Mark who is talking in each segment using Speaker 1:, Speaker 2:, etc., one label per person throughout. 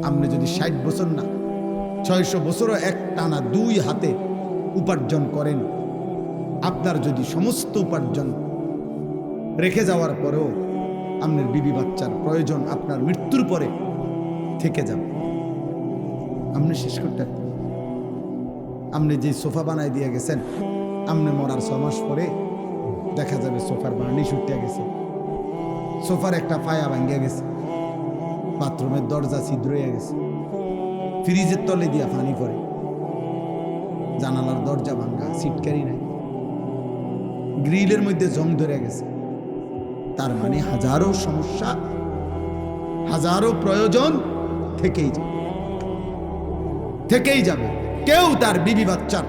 Speaker 1: আপনি যদি 60 বছর না 600 বছরও এক টানা 2 হাতে উপার্জন করেন, আপনার যদি সমস্ত উপার্জন রেখে যাওয়ার পরেও আপনার বিবি বাচ্চার প্রয়োজন আপনার মৃত্যুর পরে থেকে যাবে, আপনি শেষ করতে পারবেন। আপনি যে সোফা বানায় দিয়ে গেছেন, আপনি মরার 6 মাস পরে দেখা যাবে সোফার বার্নিশ উঠে গেছে, সোফার একটা পায়া ভাঙ্গিয়া গেছে, বাথরুমের দরজা ছিদ্র হয়ে গেছে, ফ্রিজের তলে দিয়া পানি পড়ে, জানালার দরজা ভাঙ্গা, সিটকারি নাই, গ্রিলের মধ্যে জং ধরে গেছে। তার মানে হাজারো সমস্যা, হাজারো প্রয়োজন থেকেই যাবে। কেউ তার বিবি বাচ্চার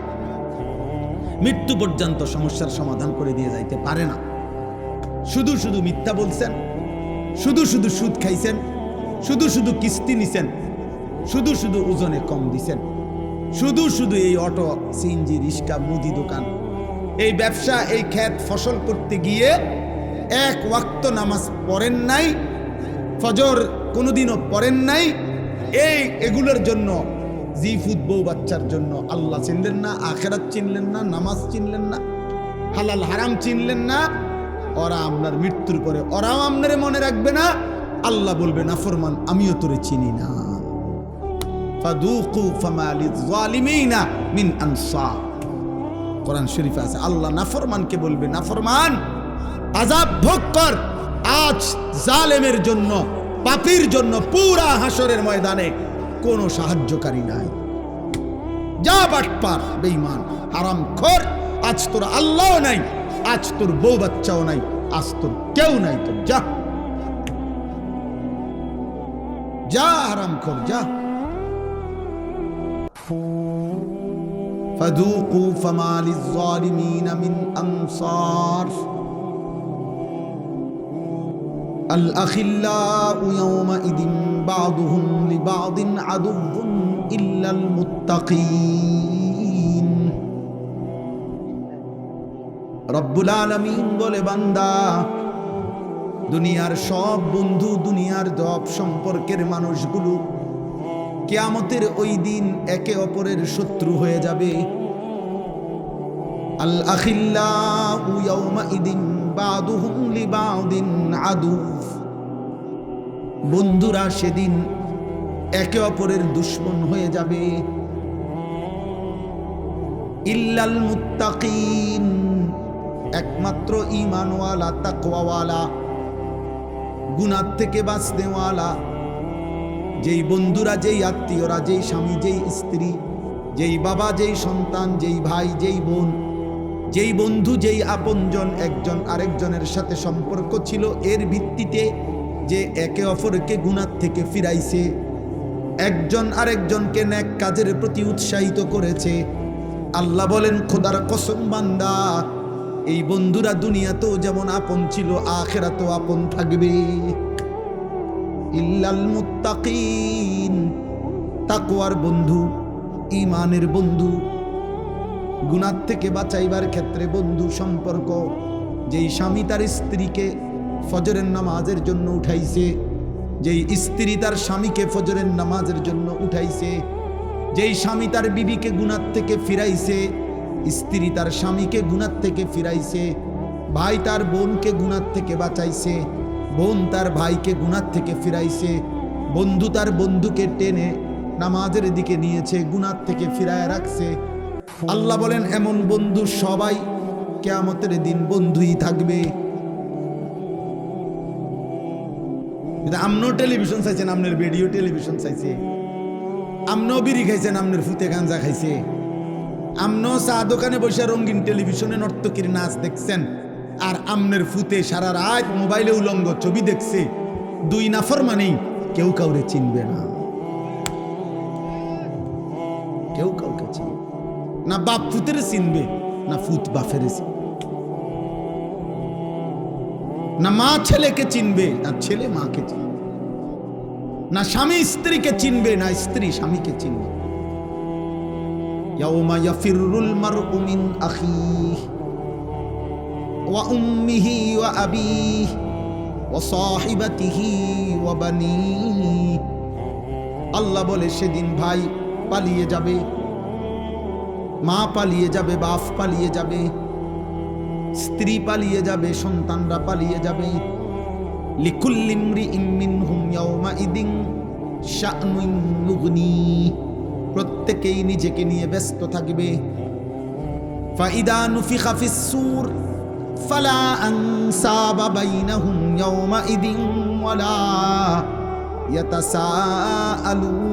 Speaker 1: মৃত্যু পর্যন্ত সমস্যার সমাধান করে দিয়ে যাইতে পারে না। শুধু শুধু মিথ্যা বলছেন, শুধু শুধু সুদ খাইছেন, শুধু শুধু কিস্তি নিছেন, শুধু শুধু ওজনে কম দিছেন, শুধু শুধু এই অটো, সিএনজি, রিক্সা, মুদি দোকান, এই ব্যবসা, এই ক্ষেত ফসল করতে গিয়ে এক ওয়াক্ত নামাজ পড়েন নাই, ফজর কোনোদিনও পড়েন নাই। এগুলোর জন্য জিফুদ বউ বাচ্চার জন্য আল্লাহ চিনলেন না, আখেরাত চিনলেন না, নামাজ চিনলেন না, হালাল হারাম চিনলেন না। ওরা আপনার মৃত্যুর পরে ওরাও আপনারে মনে রাখবে না। আল্লাহ বলবে, নাফরমান আমিও তোরে চিনি না। ফাদুকু ফামা লিয-যালিমিনা মিন আনসার। কোরআন শরীফে আছে, আল্লাহ নাফরমানকে বলবে, নাফরমান আযাব ভোগ কর। আজ জালেমের জন্য, পাপীর জন্য পুরা হাসরের ময়দানে কোনো সাহায্যকারী নাই। যা বাটপার, বেঈমান, হারামখোর, আজ তোর আল্লাহও নাই, আজ তোর বউ বাচ্চাও নাই, আজ তোর কেউ নাই। তোর যা যা হারামখোর, যা। ফাদুকু ফামা লিয-যালিমিনা মিন আনসার। الأخلاء يومئذ بعضهم لبعض عدو إلا المتقين। রব্বুল আলামিন বলে, বান্দা, দুনিয়ার সব বন্ধু, দুনিয়ার সব সম্পর্কের মানুষগুলো কিয়ামতের ওই দিন একে অপরের শত্রু হয়ে যাবে। আল আখিল্লাউ ইয়াওমাইদিন বাদুহুম লিবাদিন আদু। বন্ধুরা সেদিন একে অপরের দুশমন হয়ে যাবে। ইল্লাল মুত্তাকিন, একমাত্র ঈমানওয়ালা, তাকওয়াওয়ালা, গুনাহ থেকে বাঁচনেওয়ালা, যেই বন্ধুরা, যেই আত্মীয়রা, যেই স্বামী, যেই স্ত্রী, যেই বাবা, যেই সন্তান, যেই ভাই, যেই বোন, যেই বন্ধু, যেই আপনজন একজন আরেকজনের সাথে সম্পর্ক ছিল, এর ভিত্তিতে যে একে অপরকে গুনাহ থেকে ফিরাইছে, একজন আরেকজনকে নেক কাজের প্রতি উৎসাহিত করেছে। আল্লাহ বলেন, খোদার কসম বান্দা, এই বন্ধুরা দুনিয়াতেও যেমন আপন ছিল, আখিরাতেও আপন থাকবে। ইল্লাল মুত্তাকিন, তাকওয়ার বন্ধু, ঈমানের বন্ধু, গুনাহ থেকে বাঁচাইবার ক্ষেত্রে বন্ধু সম্পর্ক। যেই স্বামী তার স্ত্রীকে ফজরের নামাজের জন্য উঠাইছে, যেই স্ত্রী তার স্বামীকে ফজরের নামাজের জন্য উঠাইছে, যেই স্বামী তার বিবিকে গুনাহ থেকে ফিরাইছে, স্ত্রী তার স্বামীকে গুনাহ থেকে ফিরাইছে, ভাই তার বোনকে গুনাহ থেকে বাঁচাইছে, বোন তার ভাইকে গুনাহ থেকে ফিরাইছে, বন্ধু তার বন্ধুকে টেনে নামাজের দিকে নিয়েছে, গুনাহ থেকে ফিরায় রাখছে। আল্লাহ বলেন, এমন বন্ধু সবাই কিয়ামতের দিন বন্ধুই থাকবে। আমরাও টেলিভিশন চাইছেন, আপনার ভিডিও টেলিভিশন চাইছে, আমরাও বিড়ি খাইছেন, আপনার ফুতে গাঞ্জা খাইছে, আমরাও চা দোকানে বসে রঙিন টেলিভিশনে নর্তকীর নাচ দেখছেন, আর আমনের ফুতে সারা রাত মোবাইলে উলঙ্গ ছবি দেখছে। দুই নাফরমানেই কেউ কাউরে চিনবে না, কেউ কাউকে চিনবে না। বাপ ফুতের চিনবে না, ফুত বাপের চিনবে না, মা ছেলেকে চিনবে না, ছেলে মাকে চিনবে না, স্বামী স্ত্রীকে চিনবে না, স্ত্রী স্বামীকে চিনবে। ইয়াউমা ইয়াফিরুল মারউ মিন আখিহি ওয়া উম্মিহি ওয়া আবিহি ওয়া সাহিবাতিহি ওয়া বানিহি। আল্লাহ বলে সেদিন ভাই পালিয়ে যাবে, মা পালিয়ে যাবে, বাপ পালিয়ে যাবে, স্ত্রী পালিয়ে যাবে, সন্তানরা পালিয়ে যাবে। লিকুল্লি ইমরিইম মিনহুম ইয়াওমাইদিন শা'নুন ইউগনি, প্রত্যেকেই নিজেকে নিয়ে ব্যস্ত থাকবে। ফাইদা নুফিখা ফিস সূর ফালা আনসাবা বাইনাহুম ইয়াওমাইদিন ওয়ালা ইয়াতাসাআলুন।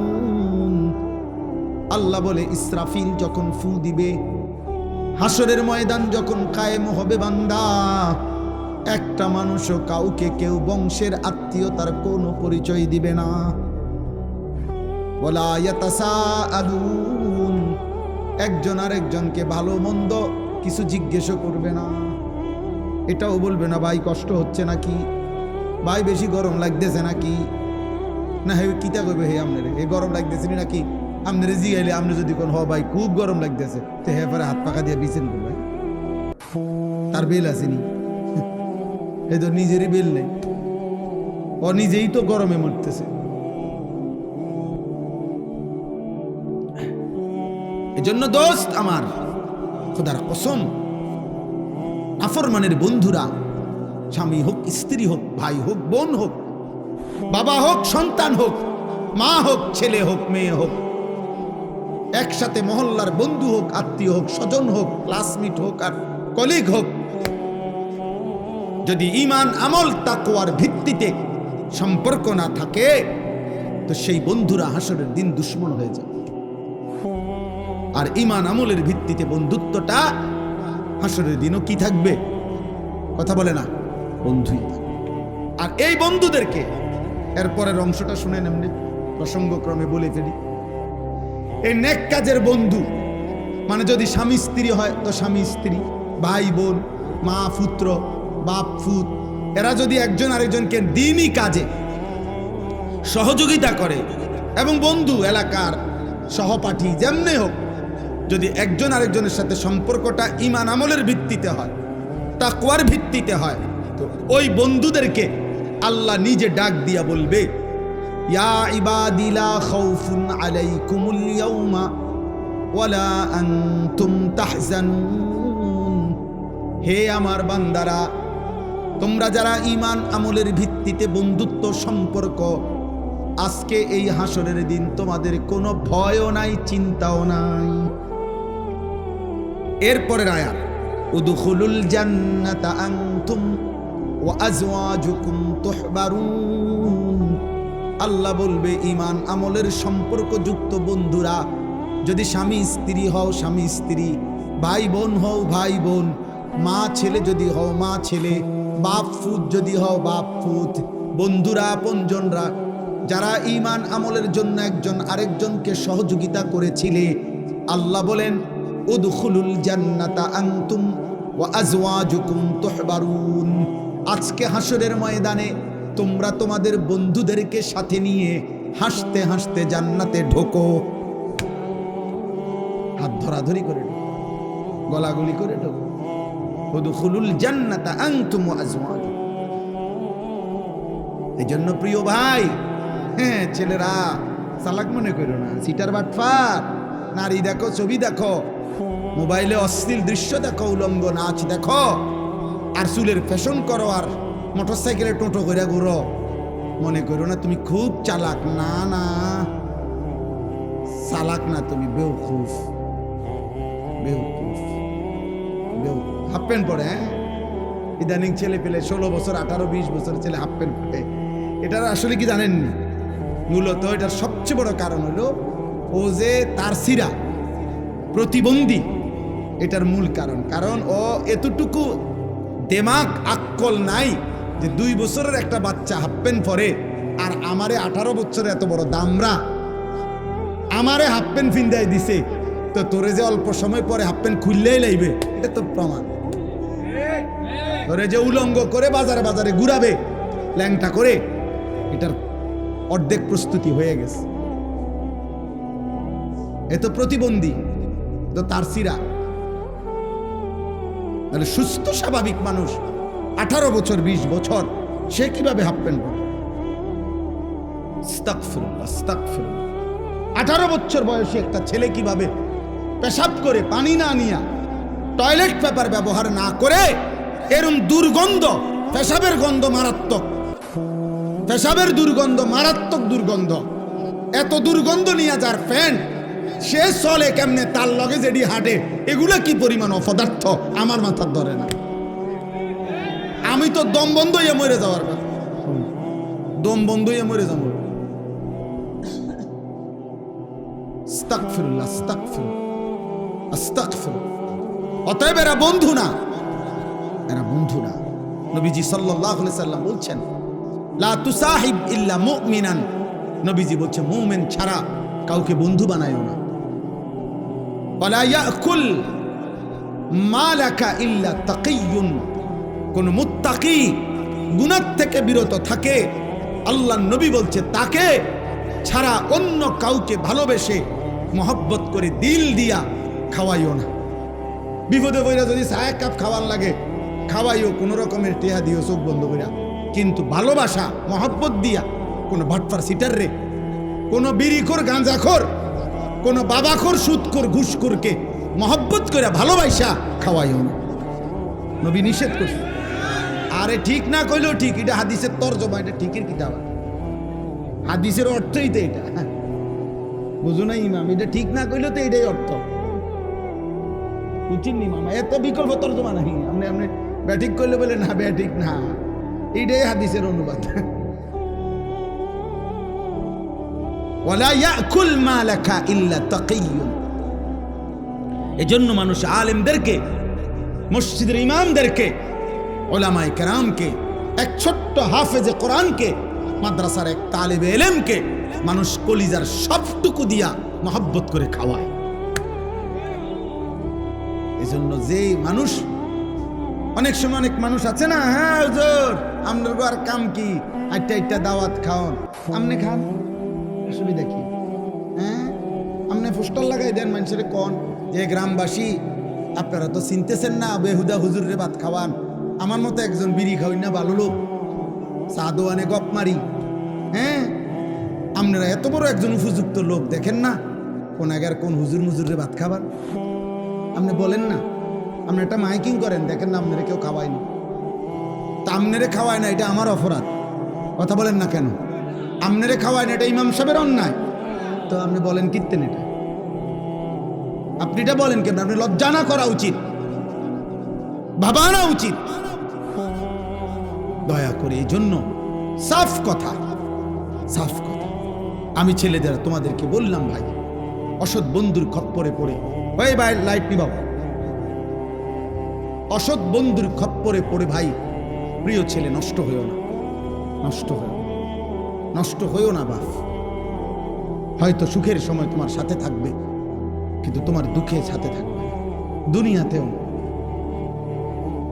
Speaker 1: আল্লাহ বলে ইসরাফিল যখন ফু দিবে, হাসরের ময়দান যখন কায়েম হবে বান্দা, একটা মানুষও কাউকে কেউ বংশের আত্মীয়তার কোনো পরিচয় দিবে না। ওয়ালা ইয়াতাসাআলুন, একজন আরেকজনকে ভালো মন্দ কিছু জিজ্ঞেস করবে না। এটাও বলবে না ভাই কষ্ট হচ্ছে নাকি, ভাই বেশি গরম লাগতেছে নাকি, না হে কিতা করবে, হে আপনারে হে গরম লাগতেছে নাকি, আপনারে জিগাইলে আপনি যদি কোন হ ভাই খুব গরম লাগতেছে, তো হে পরে হাত পাকা দিয়ে বিছেন করবে, তার বেল আসেনি, এই তো নিজেরই বেল নেই, ও নিজেই তো গরমে মরতেছে। এজন্য দোস্ত আমার, খোদার কসম, নাফরমানের বন্ধুরা, স্বামী হোক, স্ত্রী হোক, ভাই হোক, বোন হোক, বাবা হোক, সন্তান হোক, মা হোক, ছেলে হোক, মেয়ে হোক, একসাথে মহল্লার বন্ধু হোক, আত্মীয় হোক, স্বজন হোক, ক্লাসমেট হোক আর কলিগ হোক, যদি ঈমান আমল তাকওয়ার ভিত্তিতে সম্পর্ক না থাকে, তো সেই বন্ধুরা হাসরের দিন দুশমন হয়ে যাবে। আর ঈমান আমলের ভিত্তিতে বন্ধুত্বটা হাসরের দিনও কি থাকবে, কথা বলে না, বন্ধুই থাকবে। আর এই বন্ধুদেরকে, এরপরের অংশটা শুনে এমনি প্রসঙ্গক্রমে বলে ফেলি। এই নেক কাজের বন্ধু মানে যদি স্বামী স্ত্রী হয় তো স্বামী স্ত্রী, ভাই বোন, মা পুত্র, বাপ ফুত, এরা যদি একজন আরেকজনকে দ্বীনি কাজে সহযোগিতা করে, এবং বন্ধু এলাকার সহপাঠী যেমনি হোক, যদি একজন আরেকজনের সাথে সম্পর্কটা ঈমান আমলের ভিত্তিতে হয়, তাকওয়ার ভিত্তিতে হয়, তো ওই বন্ধুদেরকে আল্লাহ নিজে ডাক দিয়া বলবে, ইয়া ইবাদি লা খাউফুন আলাইকুমুল ইয়াউমা ওয়ালা আনতুম তাহজানুন। হে আমার বান্দারা, তোমরা যারা ঈমান আমলের ভিত্তিতে বন্ধুত্ব সম্পর্ক, আজকে এই হাসরের দিন তোমাদের কোনো ভয়ও নাই, চিন্তাও নাই। এরপরের আয়াত, উদখুলুল জান্নাতা আনতুম ওয়া আজওয়াজুকুম তুহবারুন। আল্লাহ বলবে ঈমান আমলের সম্পর্কযুক্ত বন্ধুরা, যদি স্বামী স্ত্রী হও স্বামী স্ত্রী, ভাই বোন হও ভাই বোন, মা ছেলে যদি হও মা ছেলে, বাপ ফুত যদি হও বাপ ফুত, বন্ধুরা আপনজনরা যারা ঈমান আমলের জন্য একজন আরেকজনকে সহযোগিতা করেছিলে, আল্লাহ বলেন উদখুলুল জান্নাতা আনতুম ওয়া আজওয়াজুকুম তুহবারুন। আজকে হাসরের ময়দানে তোমরা তোমাদের বন্ধুদেরকে সাথে নিয়ে হাসতে হাসতে জান্নাতে ঢোকো। হাত ধরাধরি করে ঢোকো, গলাগলি করে ঢোকো। উদখুলুল জান্নাতা আনতুম ওয়া আজওয়াজুকুম। এজন্য প্রিয় ভাই, হ্যাঁ ছেলেরা চালাক মনে করো না, সিটার বাটফার, নারী দেখো, ছবি দেখো, মোবাইলে অশ্লীল দৃশ্য দেখো, উলঙ্গ নাচ দেখো, আর চুলের ফ্যাশন করো, আর মোটরসাইকেলে টোটো করে ঘুরো, মনে করো না তুমি খুব চালাক। না না, চালাক না, তুমি বেওকুফ। বেওকুফ, বেওকুফ। হাফ প্যান্ট পরে, হ্যাঁ ইদানিং ছেলে পেলে 16 বছর 18-20 বছর ছেলে হাফ প্যান্ট পরে, এটার আসলে কি জানেননি? মূলত এটার সবচেয়ে বড় কারণ হলো ও যে তার সিরা প্রতিবন্ধী, এটার মূল কারণ। কারণ ও এতটুকু দেমাগ আক্কল নাই যে 2 বছরের একটা বাচ্চা হাফ প্যান্ট পরে, আর আমারে 18 বছরের এত বড় দামরা আমারে হাফ প্যান্ট ফিন্দাই দিছে, তো তোরে যে অল্প সময় পরে হাফ প্যান্ট খুললেই লাইবে, এটা তো প্রমাণ। তোরে যে উলঙ্গ করে বাজারে বাজারে ঘুরাবে ল্যাংটা করে, এটার অর্ধেক প্রস্তুতি হয়ে গেছে। এ তো প্রতিবন্ধী, তো তার সিরা। তাহলে সুস্থ স্বাভাবিক মানুষ 18 বছর 20 বছর সে কিভাবে হাফ প্যান্ট পরে? আস্তাগফিরুল্লাহ, আস্তাগফিরুল্লাহ। 18 বছর বয়সী একটা ছেলে কিভাবে পেশাব করে পানি না নিয়া টয়লেট পেপার ব্যবহার না করে এরম দুর্গন্ধ, পেশাবের গন্ধ মারাত্মক, পেশাবের দুর্গন্ধ মারাত্মক দুর্গন্ধ, এত দুর্গন্ধ নিয়ে যার ফ্যান সে চলে কেমনে, তার লগে যেটি হাঁটে, এগুলা কি পরিমাণ অপদার্থ আমার মাথার ধরে না। আমি তো দম বন্ধ হয়ে মরে যাওয়ার কথা, দম বন্ধ হয়ে মরে যাবো। আস্তাগফিরুল্লাহ, আস্তাগফিরুল্লাহ, আস্তাগফিরুল্লাহ। অতএব এরা বন্ধু না, এরা বন্ধু না। নবীজি সাল্লাল্লাহু আলাইহি সাল্লাম বলছেন, লা তুসাহিব ইল্লা মুমিনান, নবীজি বলছে মুমিন ছাড়া কাউকে বন্ধু বানায়ও না। ওয়ালা ইয়াকুল মালাকা ইল্লা তাকিয়ুন, কোন মুত্তাকি গুনাহ থেকে বিরত থাকে, আল্লাহর নবী বলছে তাকে ছাড়া অন্য কাউকে ভালোবেসে মহব্বত করে দিল দিয়া খাওয়াইও না। বিপদে পড়া যদি চায় কাপ খাওয়ার লাগে খাওয়াইও, কোনো রকমের টেহা দিও চোখ বন্ধ করিয়া, কিন্তু ভালোবাসা মহব্বত দিয়া কোনো ভাটফার সিটার রে, কোনো বিড়িখোর গাঁজাখোর, কোনো বাবাখোর সুদখোর ঘুষখোরকে মহব্বত করে ভালোবাসা খাওয়াইও না। নবী নিষেধ করছে। আরে ঠিক না কইলেও ঠিক, এটা হাদিসের তরজমা, এটা ঠিকের কিতাব, হাদিসের অর্থই তো এটা, বুঝো না ইমাম, এটা ঠিক না কইলেও তো এটাই অর্থ, বুঝছেন নি মামা? এত বিকল্প তরজমা নাহি, আপনি আপনি ব্যাটিক করলে বলে না ব্যাটিক না, এইটাই হাদিসের অনুবাদ। ওয়ালা ইয়াকুল মালাকা ইল্লা তাকিয়ুন। এজন্য মানুষ আলেমদেরকে, মসজিদের ইমামদেরকে, উলামায়ে কেরামকে, এক ছোট্ট হাফেজে কোরআনকে, মাদ্রাসার এক তালেবে ইলমকে মানুষ কলিজার সবটুকু দিয়া মহব্বত করে খাওয়ায়। এজন্য যে মানুষ, অনেক সময় অনেক মানুষ আছে না, হ্যাঁ হুজুর আমনের আর কাম কি, আইটা দাওয়াত খাওন, আমনে খান, অসুবিধা কি? হ্যাঁ আমনে পোস্টার লাগাই দেন মানুষের কোন যে গ্রামবাসী আপনারা তো চিনতেছেন না, বেহুদা হুজুরে ভাত খাওয়ান, আমার মতো একজন বিড়ি খাওয়াই না ভালো লোক, চা দোয়ানে গপ মারি। হ্যাঁ আপনারা এত বড় একজন উপযুক্ত লোক দেখেন না, কোন আগের কোন হুজুর মুজুরে ভাত খাবার আপনি বলেন না, আপনি একটা মাইকিং করেন, দেখেন না আপনারা কেউ খাওয়ায়নি, তা আপনারে খাওয়ায় না এটা আমার অপরাধ, কথা বলেন না কেন? আপনারে খাওয়ায় না এটা ইমাম সাহেবের অন্যায়, তো আপনি বলেন কীর্তেন এটা, আপনি এটা বলেন কেন? আপনি লজ্জা না করা উচিত, ভাবানা উচিত দয়া করে। এই জন্য সাফ কথা, সাফ কথা। আমি ছেলেদের তোমাদেরকে বললাম ভাই, অসৎ বন্ধুর খপ্পরে পড়ে, ওই ভাই লাইট নিবাও, অসৎ বন্ধুর খপ্পরে পড়ে ভাই প্রিয় ছেলে নষ্ট হইও না, নষ্ট হইও, নষ্ট হইও না বাপ। হয়তো সুখের সময় তোমার সাথে থাকবে, কিন্তু তোমার দুঃখের সাথে থাকবে, দুনিয়াতেও,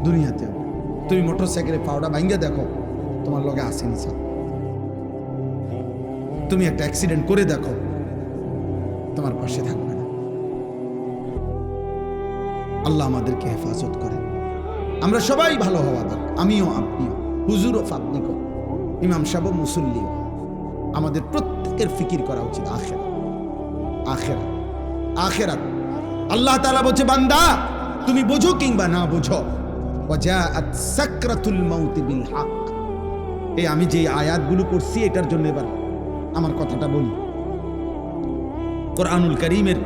Speaker 1: দুনিয়াতেও। তুমি মোটরসাইকেলে পাওটা ভাঙ্গে দেখো, তোমার লগে আসেনি স্যার। তুমি একটা অ্যাক্সিডেন্ট করে দেখো, তোমার পাশে থাকবে না। আল্লাহ আমাদেরকে হেফাজত করে। আমরা সবাই ভালো হওয়া দরকার, আমিও আপনিও, হুজুরও আপনিও, ইমাম সাহেব মুসল্লিও। আমাদের প্রত্যেকের ফিকির করা উচিত আখিরাত, আখিরাত, আখিরাত। আল্লাহ তাআলা বলছে, বান্দা তুমি বোঝো কিংবা না বোঝো, ওয়াজাআত সাকরাতুল মাউত বিল হক। এই আমি যে আয়াতগুলো পড়ছি এটার জন্য এবার আমার কথাটা বলি। কোরআনুল কারীমের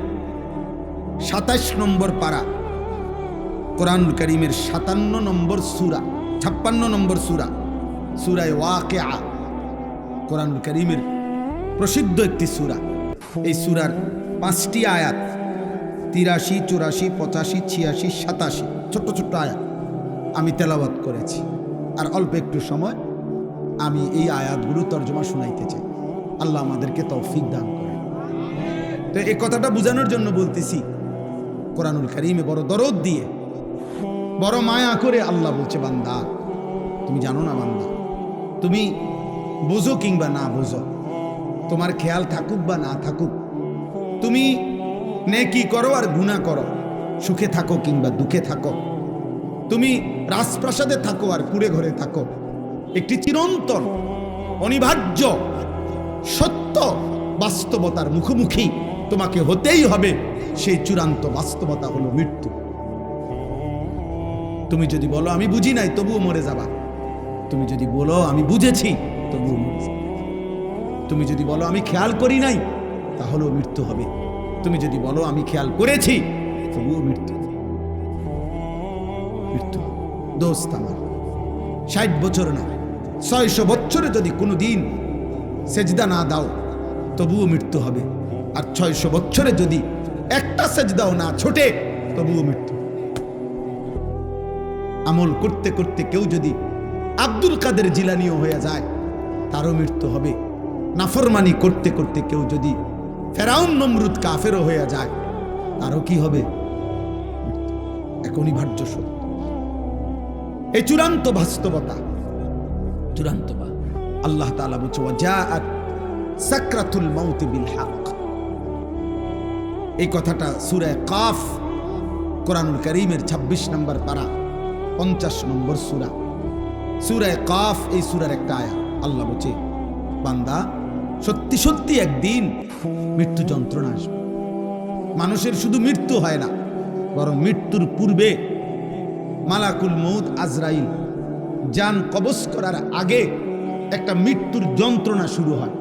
Speaker 1: 27 নম্বর পারা, কোরআনুল কারীমের 57 নম্বর সূরা, 56 নম্বর সূরা, সূরা ওয়াকিআ, কোরআনুল কারীমের প্রসিদ্ধ একটি সূরা। এই সূরার 5টি আয়াত, 83, 84, 85, 86, 87 ছোট্ট ছোট্ট আয়াত আমি তেলাওয়াত করেছি। আর অল্প একটু সময় আমি এই আয়াতগুলো তর্জমা শোনাইতে চাই। আল্লাহ আমাদেরকে তৌফিক দান করে। তো এই কথাটা বোঝানোর জন্য বলতেছি, কোরআনুল কারীমে বড় দরদ দিয়ে, বড় মায়া করে আল্লাহ বলছে, বান্দা তুমি জানো না বান্দা, তুমি বোঝো কিংবা না বোঝো, তোমার খেয়াল থাকুক বা না থাকুক, তুমি নেকি করো আর গুনাহ করো, সুখে থাকো কিংবা দুঃখে থাকো, তুমি রাজপ্রাসাদে থাকো আর কুড়ে ঘরে থাকো, একটি চিরন্তন অনিবার্য সত্য বাস্তবতার মুখোমুখি তোমাকে হতেই হবে। সেই চূড়ান্ত বাস্তবতা হলো মৃত্যু। তুমি যদি বলো আমি বুঝি নাই, তবুও মরে যাবা। তুমি যদি বলো আমি বুঝেছি, তবুও মরে যাবা। তুমি যদি বলো আমি খেয়াল করি নাই, তাহলেও মৃত্যু হবে। তুমি যদি বলো আমি খেয়াল করেছি, তবুও মৃত্যু। মৃত্যু দোস্ত আমার 60 বছর না 600 বছরে যদি কোনো দিন সেজদা না দাও, তবুও মৃত্যু হবে। আর 600 বছরে যদি একটা সেজদাও না ছোটে, তবুও মৃত্যু। আমল করতে করতে কেউ যদি আব্দুল কাদের জিলানীও হয়ে যায়, তারও মৃত্যু হবে। নাফরমানি করতে করতে কেউ যদি ফেরাউন নমরুদ কাফেরও হয়ে যায়, তারও কি হবে? এক অনিবার্য সত্য। এই চূড়ান্ত বাস্তবতা, চূড়ান্ত আল্লাহ তাআলা বলছে ওয়াজাআত সাকরাতুল মাউত বিল হক। এই কথাটা সূরা কাফ কোরআনুল কারীমের 26 নম্বর পারা 50 নম্বর সূরা, সূরা কাফ। এই সূরার একটা আয়াত। আল্লাহ বলছে বান্দা সত্যি সত্যি একদিন মৃত্যু যন্ত্রণা আসবে। মানুষের শুধু মৃত্যু হয় না, বরং মৃত্যুর পূর্বে মালাকুল মউত আজরাইল জান কবজ করার আগে একটা মৃত্যুর যন্ত্রণা শুরু হয়।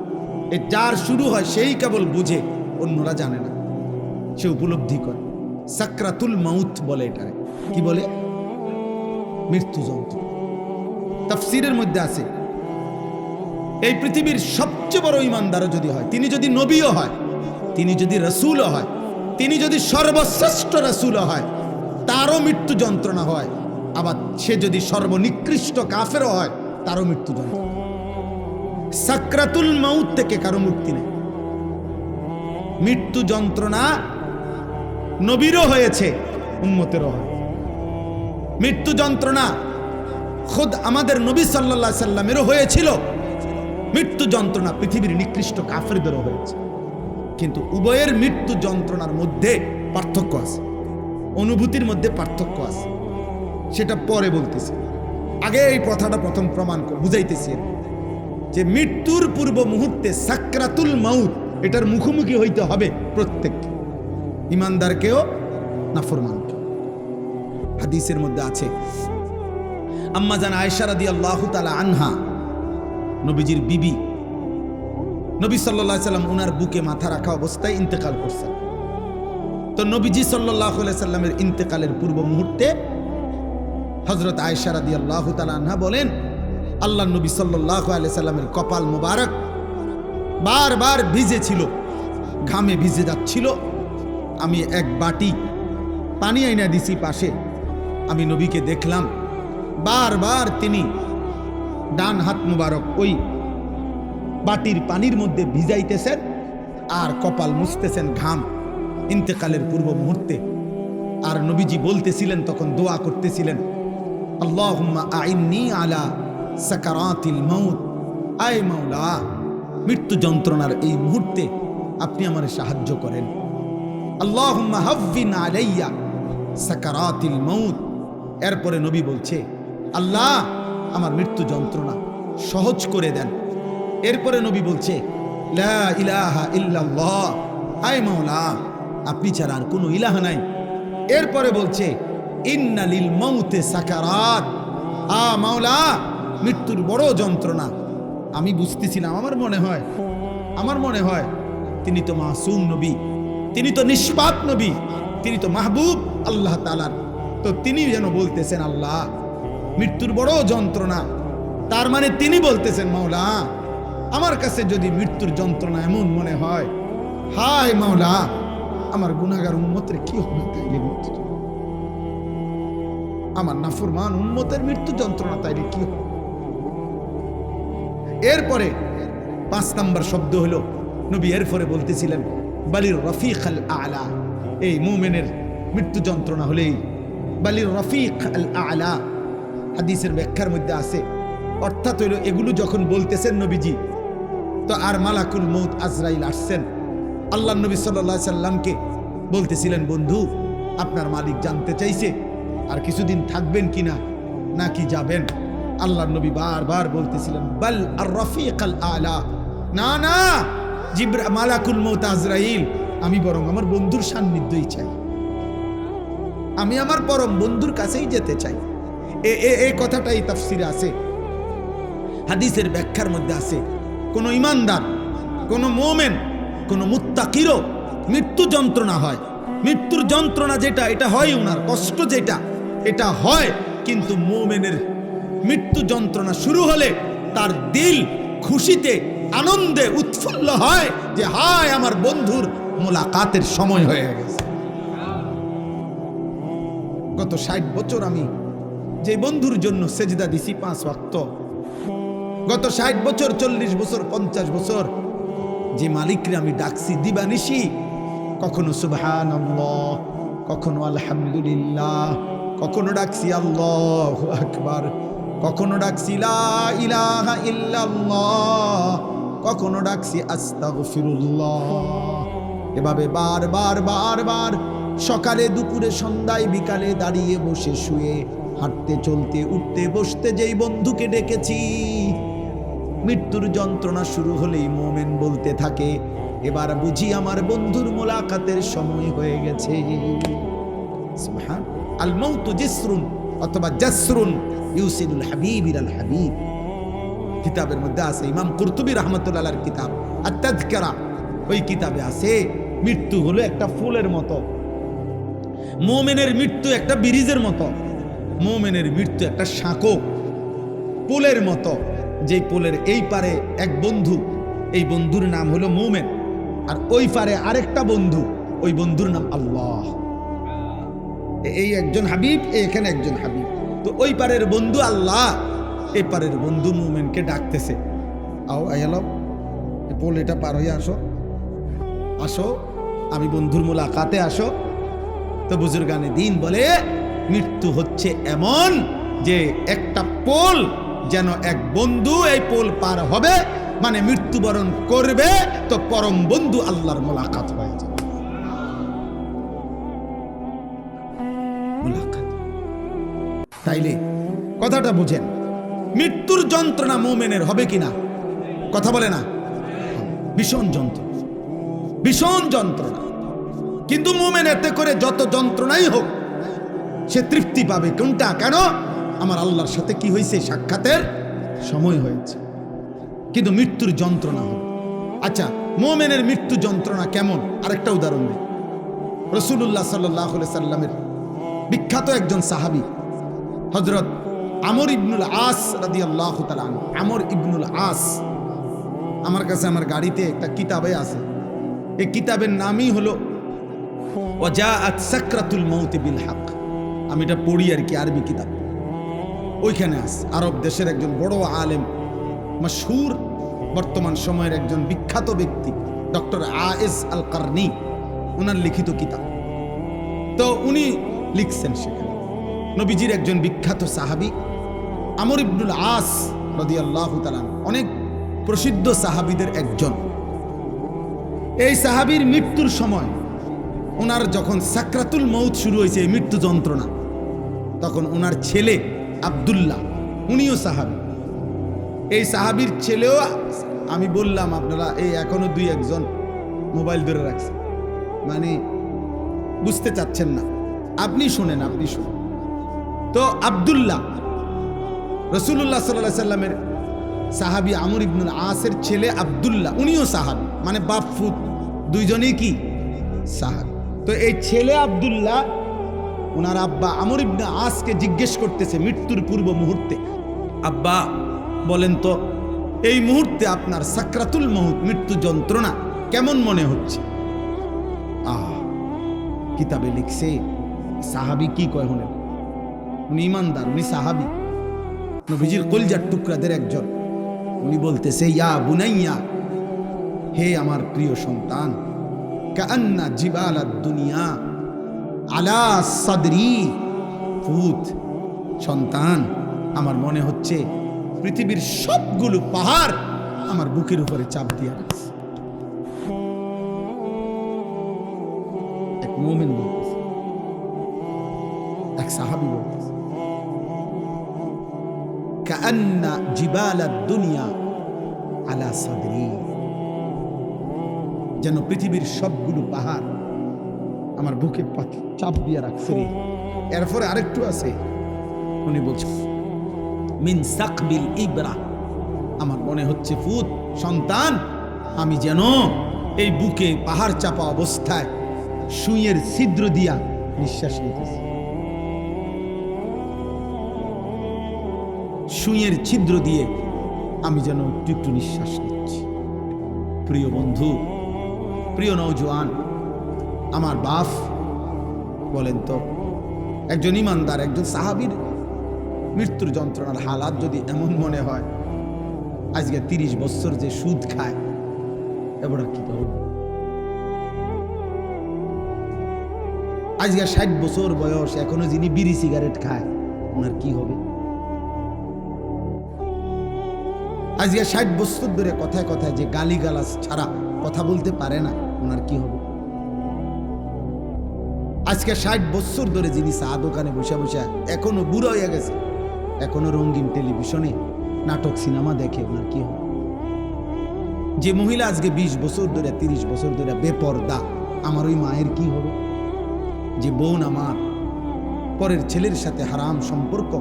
Speaker 1: এই যার শুরু হয় সেই কেবল বুঝে, অন্যরা জানে না। সে উপলব্ধি করে। সাকরাতুল মাউত বলে এটারে। কি বলে? মৃত্যু যন্ত্রণা। তাফসীরের মধ্যে আছে এই পৃথিবীর সবচেয়ে বড় ঈমানদারও যদি হয়, তিনি যদি নবীও হয়, তিনি যদি রাসূলও হয়, তিনি যদি সর্বশ্রেষ্ঠ রাসূলও হয়, তারও মৃত্যু যন্ত্রণা হয়। আবার সে যদি সর্বনিকৃষ্ট কাফেরও হয়, তারও মৃত্যু যন্ত্রণা। সাকরাতুল মাউত থেকে কারো মুক্তি নেই। মৃত্যু যন্ত্রণা নবীরও হয়েছে, উম্মতেরও হয়। মৃত্যু যন্ত্রণা খুদ আমাদের নবী সাল্লাল্লাহু আলাইহি সাল্লামেরও হয়েছিল। মৃত্যু যন্ত্রণা পৃথিবীর নিকৃষ্ট কাফেরদেরও হয়েছে। কিন্তু উভয়ের মৃত্যু যন্ত্রণার মধ্যে পার্থক্য আছে, অনুভূতির মধ্যে পার্থক্য আছে। সেটা পরে বলতেছি। আগে এই কথাটা প্রথম প্রমাণ বুঝাইতেছি যে মৃত্যুর পূর্ব মুহূর্তে সাকরাতুল মাউত, এটার মুখোমুখি হইতে হবে প্রত্যেককে, ঈমানদারকেও নাফরমানকেও। হাদিসের মধ্যে আছে আম্মা জান আয়েশা রাদিয়াল্লাহু তাআলা আনহা, নবীজির বিবি, নবী সাল্লাল্লাহু আলাইহি সাল্লাম ওনার বুকে মাথা রাখা অবস্থায় ইন্তেকাল করছেন। তো নবীজি সাল্লাল্লাহু আলাইহি সাল্লামের ইন্তেকালের পূর্ব মুহূর্তে হযরত আয়েশা রাদিয়াল্লাহু তাআলা আনহা বলেন, আল্লাহর নবী সাল্লাল্লাহু আলাইহি সাল্লামের কপাল মোবারক বারবার ভিজে ছিল, ঘামে ভিজে যাচ্ছিল। আমি এক বাটি পানি আইনা দিছি পাশে। আমি নবীকে দেখলাম বারবার তিনি ডান হাত মুবারক ওই বাটির পানির মধ্যে ভিজাইতেছেন আর কপাল মুছতেছেন ঘাম, ইন্তেকালের পূর্ব মুহূর্তে। আর নবীজি বলতেছিলেন, তখন দোয়া করতেছিলেন, আল্লাহুম্মা আইন্নি আলা সাকারাতিল মাউত, আয় মাওলা মৃত্যু যন্ত্রণার এই মুহূর্তে আপনি আমার সাহায্য করেন। আল্লাহুম্মা হাফিন আলাইয়া সাকারাতিল মাউত। এরপরে নবী বলছে, আল্লাহ আমার মৃত্যু যন্ত্রণা সহজ করে দেন। এরপরে নবী বলছে, লা ইলাহা ইল্লাল্লাহ, আয় মাওলা আপনি ছাড়া আর কোনো ইলাহা নাই। এরপরে বলছে, ইন্না লিল মাউতে সাকারাত, মাওলা মৃত্যুর বড় যন্ত্রণা। আমি বুঝতেছিলাম, আমার মনে হয় তিনি তো মাসুম নবী, তিনি তো নিষ্পাপ নবী, তিনি তো মাহবুব আল্লাহ তাআলার। তো তিনি যেন বলতেছেন আল্লাহ মৃত্যুর বড় যন্ত্রণা। তার মানে তিনি বলতেছেন, মাওলা আমার কাছে যদি মৃত্যুর যন্ত্রণা এমন মনে হয়, হায় মাওলা আমার গুনাহগার উম্মতের কি হবে তাইলে মৃত্যু, আমার নাফরমান উম্মতের মৃত্যু যন্ত্রণা তাইলে কি হবে। এরপরে 5 নম্বর শব্দ হলো নবী এরপরে বলতেছিলেন, বালির রফিক আল আলা। এই মুমিনের মৃত্যু যন্ত্রণা হলেই বালির রফিক আল আলা। হাদিসের ব্যাখ্যার মধ্যে আছে, অর্থাৎ হইল এগুলো যখন বলতেছেন নবীজি, তো আর মালাকুল মউত আজরাইল আসছেন। আল্লাহ নবী সাল্লাল্লাহু আলাইহি সাল্লামকে বলতেছিলেন, বন্ধু আপনার মালিক জানতে চাইছে আর কিছুদিন থাকবেন কিনা নাকি যাবেন। আল্লাহ নবী বারবার বলতেছিলেন, বাল আর রফিক আল আলা, না না মালাকুল মউত আজরাইল, আমি বরং আমার বন্ধুর সান্নিধ্যই চাই, আমি আমার পরম বন্ধুর কাছেই যেতে চাই। এই কথাটাই তাফসিরে আছে, হাদিসের ব্যাখ্যার মধ্যে আছে। কোন ইমানদার, কোন মুমিন, কোন মুত্তাকিরও মৃত্যু যন্ত্রণা হয়, মৃত্যুর যন্ত্রণা যেটা এটা হয়, উনার কষ্ট যেটা এটা হয়, কিন্তু মুমিনের মৃত্যু যন্ত্রণা শুরু হলে তার দিল খুশিতে আনন্দে উৎফুল্ল হয় যে হায় আমার বন্ধুর মোলাকাতের সময় হয়ে গেছে। গত 60 বছর আমি যে বন্ধুর জন্য সেজদা দিছি 5 ওয়াক্ত, গত 60 বছর, 40 বছর, 50 বছর যে মালিকরে আমি ডাকছি দিবানিশি, কখনো সুবহানাল্লাহ, কখনো আলহামদুলিল্লাহ, কখনো ডাকছি আল্লাহু আকবার, কখনো ডাকছি লা ইলাহা ইল্লাল্লাহ, কখনো ডাকছি আস্তাগফিরুল্লাহ। এভাবে বারবার বারবার সকালে, দুপুরে, সন্ধ্যায়, বিকালে, দাঁড়িয়ে, বসে, শুয়ে, হাঁটতে, চলতে, উঠতে, বসতে যেই বন্ধুকে ডেকেছি, মৃত্যুর যন্ত্রণা শুরু হলেই মুমিন বলতে থাকে এবার বুঝি আমার বন্ধুর মোলাকাতের সময় হয়ে গেছে। সুবহান আল মাউতু জিসরুন অথবা জাসরুন ইউসিলুল হাবিব ইলাল হাবিব, কিতাবের মধ্যে আছে। ইমাম কুরতুবী রাহমাতুল্লাহ আলাইহির কিতাব আত-তাযকিরা, ওই কিতাবে আছে মৃত্যু হলো একটা ফুলের মতো, মুমিনের মৃত্যু একটা ব্রিজের মতো, মুমিনের মৃত্যু একটা সাঁকো পুলের মতো, যে পুলের এই পারে এক বন্ধু, এই বন্ধুর নাম হলো মুমিন, আর ওই পারে আরেকটা বন্ধু, ওই বন্ধুর নাম আল্লাহ। এই একজন হাবিব, এখানে একজন হাবিব। তো ওই পারের বন্ধু আল্লাহ, এই পারের বন্ধু মুমিনকে ডাকতেছে, আও আয়ালো পোল এটা পার হয়ে আসো, আসো আমি বন্ধুর মোলাকাতে আসো। তো বুজুর্গানে দিন বলে মৃত্যু হচ্ছে এমন যে একটা পোল, যেন এক বন্ধু এই পোল পার হবে মানে মৃত্যুবরণ করবে, তো পরম বন্ধু আল্লাহর মোলাকাত হয়ে যাবে। তাইলে কথাটা বুঝেন, মৃত্যুর যন্ত্রণা মুমিনের হবে কিনা? কথা বলে না, ভীষণ যন্ত্রণা, ভীষণ যন্ত্রণা। কিন্তু মুমিন এতে করে যত যন্ত্রণাই হোক সে তৃপ্তি পাবে। কোনটা? কেন? আমার আল্লাহর সাথে কি হয়েছে? সাক্ষাতের সময় হয়েছে। কিন্তু মৃত্যুর যন্ত্রণা হবে। আচ্ছা, মুমিনের মৃত্যু যন্ত্রণা কেমন? আরেকটা উদাহরণ দিই। রাসূলুল্লাহ সাল্লাল্লাহু আলাইহি সাল্লামের বিখ্যাত একজন সাহাবী হযরত আমর ইবনুল আস রাদিয়াল্লাহু তাআলা আনহু। আমর ইবনুল আস, আমার কাছে আমার গাড়িতে একটা কিতাবে আছে, এই কিতাবের নামই হলো ওয়াজাআত সাকরাতুল মাউত বিল হক। আমি এটা পড়ি আর কি, আরবি কিতাব। ওইখানে আছে আরব দেশের একজন বড় আলেম, মাশহুর বর্তমান সময়ের একজন বিখ্যাত ব্যক্তি, ডক্টর আয়েজ আল কারনি, ওনার লিখিত কিতাব। তো উনি লিখছেন সেখানে নবীজির একজন বিখ্যাত সাহাবী আমর ইবনুল আস রাদিয়াল্লাহু তাআলা, অনেক প্রসিদ্ধ সাহাবীদের একজন। এই সাহাবীর মৃত্যুর সময়, ওনার যখন সাকরাতুল মউত শুরু হয়েছে, মৃত্যু যন্ত্রণা, তখন ওনার ছেলে আব্দুল্লাহ, উনিও সাহাবী। এই সাহাবীর ছেলেও, আমি বললাম আপনারা এই এখনো 2-1 মোবাইল ধরে রাখছে, মানে বুঝতে চাচ্ছেন না। আপনি শুনেন, আপনি শুনেন। তো আব্দুল্লাহ রাসূলুল্লাহ সাল্লাল্লাহু আলাইহি সাল্লামের সাহাবী আমর ইবনুল আসের ছেলে আব্দুল্লাহ, উনিও সাহাবী, মানে বাপ ফুত দুইজনেই কি সাহাবী। তো এই ছেলে আব্দুল্লাহ ওনার আব্বা আমর ইবনে আসকে জিজ্ঞেস করতেছে মৃত্যুর পূর্ব মুহূর্তে, আব্বা বলেন তো এই মুহূর্তে আপনার সাকরাতুল মউত, মৃত্যু যন্ত্রণা কেমন মনে হচ্ছে? কিতাবে লিখছে সাহাবী কি কয় শুনেন, উনি ইমানদার, উনি সাহাবী, নবীজির কলিজার টুকরাদের একজন। উনি বলতেছে, ইয়া বুনাইয়া, হে আমার প্রিয় সন্তান, কান্না জিবালাদ দুনিয়া আলা সাদরি ফুত, সন্তান আমার মনে হচ্ছে পৃথিবীর সবগুলো পাহাড় আমার বুকের উপরে চাপ দিয়ে আছে। এক মুমিন বলতেছে, এক সাহাবী বলতেছে, কান্না জিবালাদ দুনিয়া আলা সাদরি, যেন পৃথিবীর সবগুলো পাহাড় আমার বুকে চাপ দিয়ে রাখছে রে। এরপরে আরেকটু আছে, উনি বলছেন মিন সাকবিল ইবরা, আমার মনে হচ্ছে ফুত সন্তান, আমি যেন এই বুকে পাহাড় চাপা অবস্থায় সুইয়ের ছিদ্র দিয়া নিঃশ্বাস নিতেছি, সুইয়ের ছিদ্র দিয়ে আমি যেন একটু একটু নিঃশ্বাস নিচ্ছি। প্রিয় বন্ধু, প্রিয় নওজোয়ান, আমার বাপ বলেন তো, একজন ইমানদার, একজন সাহাবীর মৃত্যুর যন্ত্রণার হালাত যদি এমন মনে হয়, আজকে 30 বছর যে সুদ খায়, এবার কি হবে? আজকে 60 বছর বয়স, এখনো যিনি বিড়ি সিগারেট খায়, ওনার কি হবে? আজকে 60 বছর ধরে কথায় কথায় যে গালিগালাজ ছাড়া কথা বলতে পারে না, ওনার কি হবে? আজকে 60 বছর ধরে যিনি চা দোকানে বসে বসে এখনো বুড়ো হয়ে গেছে, এখনো রঙিন টেলিভিশনে নাটক সিনেমা দেখে, ওনার কি হবে? যে মহিলা আজকে 20 বছর ধরে 30 বছর ধরে বেপরদা, আমার ওই মায়ের কি হবে? যে বোন আমার পরের ছেলের সাথে হারাম সম্পর্ক,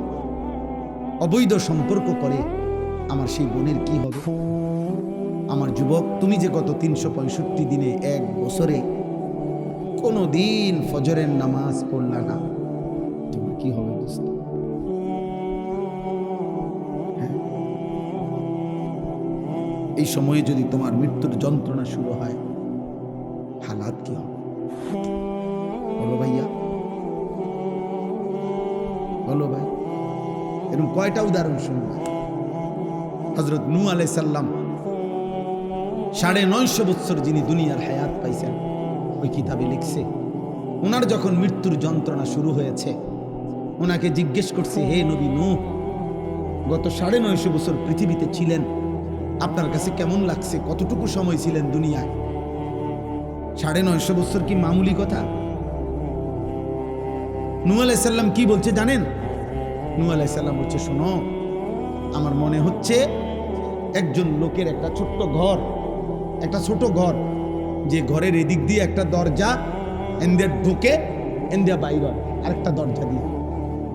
Speaker 1: অবৈধ সম্পর্ক করে, আমার সেই বোনের কি হবে? আমার যুবক, তুমি যে গত 365 দিনে এক বছরে কোনো দিন ফজরের নামাজ পড়লা না, তোমার কি হবে দোস্ত? এই সময়ে যদি তোমার মৃত্যুর যন্ত্রণা শুরু হয়, হালাত কি হবে? বলো ভাইয়া, বলো ভাই। এরকম কয়টা উদাহরণ শুনবা? হযরত নূহ আলাইহিস সালাম 950 বছর যিনি দুনিয়ার হায়াত পাইছেন, ওই কিতাবে লিখছে, ওনার যখন মৃত্যুর যন্ত্রণা শুরু হয়েছে, ওনাকে জিজ্ঞেস করছে, হে নবী নূহ, গত 950 বছর পৃথিবীতে ছিলেন, আপনার কাছে কেমন লাগছে? কতটুকু সময় ছিলেন দুনিয়ায়? 950 বছর কি মামুলি কথা? নূহ আলাইহিস সালাম কি বলছে জানেন? নূহ আলাইহিস সালাম বলছে, শোনো, আমার মনে হচ্ছে একজন লোকের একটা ছোট্ট ঘর, একটা ছোট ঘর, যে ঘরের এদিক দিয়ে একটা দরজা, এন্দিয়া ঢুকে এন্দিয়া বাইর হয় আরেকটা দরজা দিয়ে।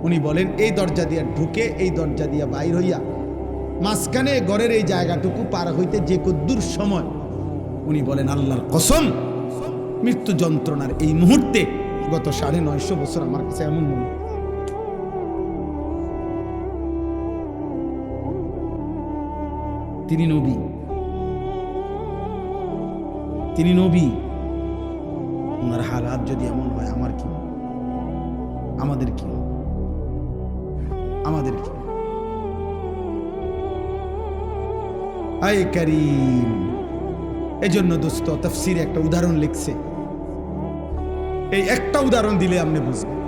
Speaker 1: উনি বলেন এই দরজা দিয়ে ঢুকে এই দরজা দিয়ে বাইর হইয়া মাঝখানে ঘরের এই জায়গাটুকু পার হইতে যে কদ্দুর সময়, উনি বলেন আল্লাহর কসম, মৃত্যু যন্ত্রণার এই মুহূর্তে গত 950 বছর আমার কাছে এমন মনে। তিনি নবী, তিনি নবী, ওনার হালাত যদি এমন হয়, আমার কি, আমাদের কি, আমাদের কি? আয় কারীম, এজন্য দোস্ত তাফসীরে একটা উদাহরণ লিখছে, এই একটা উদাহরণ দিলে আপনি বুঝবেন।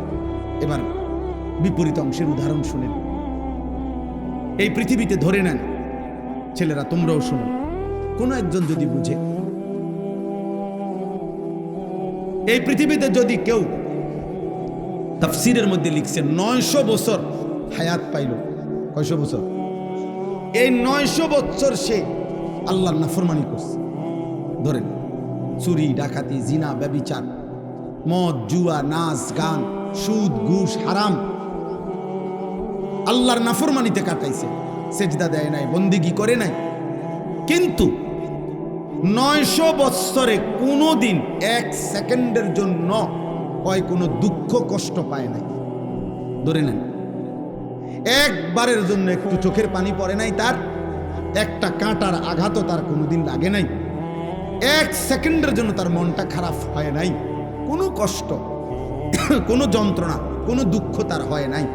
Speaker 1: এবার বিপরীত অংশের উদাহরণ শুনেন। এই পৃথিবীতে ধরে নেন, ছেলেরা তোমরাও শোনো, কোন একজন যদি বুঝে, এই পৃথিবীতে যদি কেউ, তাফসীরের মধ্যে লিখছে 900 বছর হায়াত পাইল, কয়শো বছর? এই 900 বছর সে আল্লাহর নাফরমানি করছে। ধরেন চুরি, ডাকাতি, জিনা, ব্যভিচার, মদ, জুয়া, নাচ, গান, সুদ, ঘুষ, হারাম, আল্লাহর নাফরমানিতে কাটাইছে, সেজদা দেয় নাই, বন্দিগি করে নাই। কিন্তু 900 বছরে কোনোদিন 1 সেকেন্ডের জন্য হয় কোনো দুঃখ কষ্ট পায় নাই। ধরে নেন একবারের জন্য একটু চোখের পানি পড়ে নাই তার, একটা কাঁটার আঘাতও তার কোনোদিন লাগে নাই, 1 সেকেন্ডের জন্য তার মনটা খারাপ হয় নাই, কোনো কষ্ট, কোনো যন্ত্রণা, কোনো দুঃখ তার হয় নাই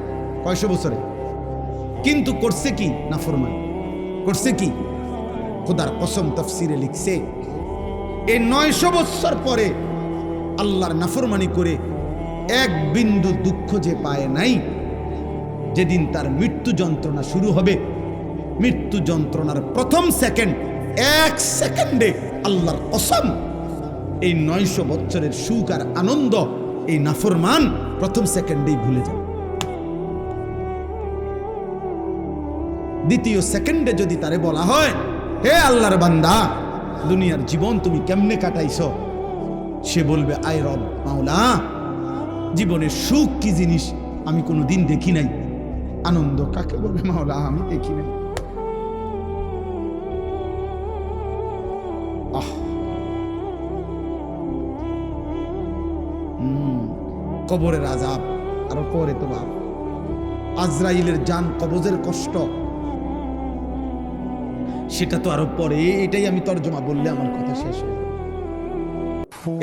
Speaker 1: কয়শো বছরে। কিন্তু করছে কি? নাফরমানি করছে কি? খোদার কসম তাফসীরে লিখছে, এই 900 বছর পরে আল্লাহর নাফরমানি করে 1 বিন্দু দুঃখ যে পায় নাই, যেদিন তার মৃত্যু যন্ত্রণা শুরু হবে, মৃত্যু যন্ত্রণার প্রথম সেকেন্ড, 1 সেকেন্ডে আল্লাহর কসম এই 900 বছরের সুখ আর আনন্দ এই নাফরমান প্রথম সেকেন্ডেই ভুলে যাবে। দ্বিতীয় সেকেন্ডে যদি তারে বলা হয়, হে আল্লাহর বান্দা, দুনিয়ার জীবন তুমি কেমনে কাটাইছো? সে বলবে, আয় রব মাওলা, জীবনের সুখ কি জিনিস আমি কোনো দিন দেখি নাই। আনন্দ কাকে বলে মাওলা আমি দেখি নাই। কবরের আযাব, আরো পরে তো বাপ আজরাইলের জান কবজের কষ্ট, সেটা তো আরো পরে। এটাই আমি তর্জমা বললে আমার কথা শেষ হয়ে যাবে।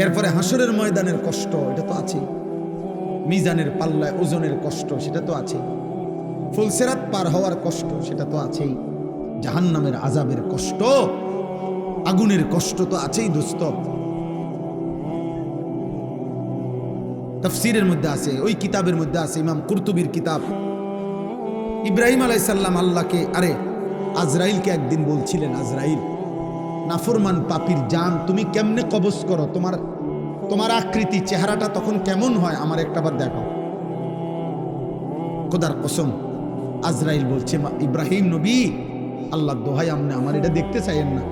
Speaker 1: এরপরে হাসরের ময়দানের কষ্ট, এটা তো আছে। মিজানের পাল্লায় ওজনের কষ্ট, সেটা তো আছে। ফুলসেরাত পার হওয়ার কষ্ট, সেটা তো আছেই। জাহান্নামের আযাবের কষ্ট, আগুনের কষ্ট তো আছেই দোস্ত। তাফসীরের মধ্যে আছে, ওই কিতাবের মধ্যে আছে, ইমাম কুরতুবীর কিতাব। ইব্রাহিম আলাইহিস সালাম আল্লাহকে, আজরাইলকে একদিন বলছিলেন, আজরাইল, নাফরমান পাপীর জান তুমি কেমনে কবজ করো? তোমার আকৃতি চেহারাটা তখন কেমন হয় আমার একটাবার দেখো। খোদার কসম, আজরাইল বলছে, ইব্রাহিম নবী, আল্লাহ দোহাই আমনে আমার এটা দেখতে চাইেন না,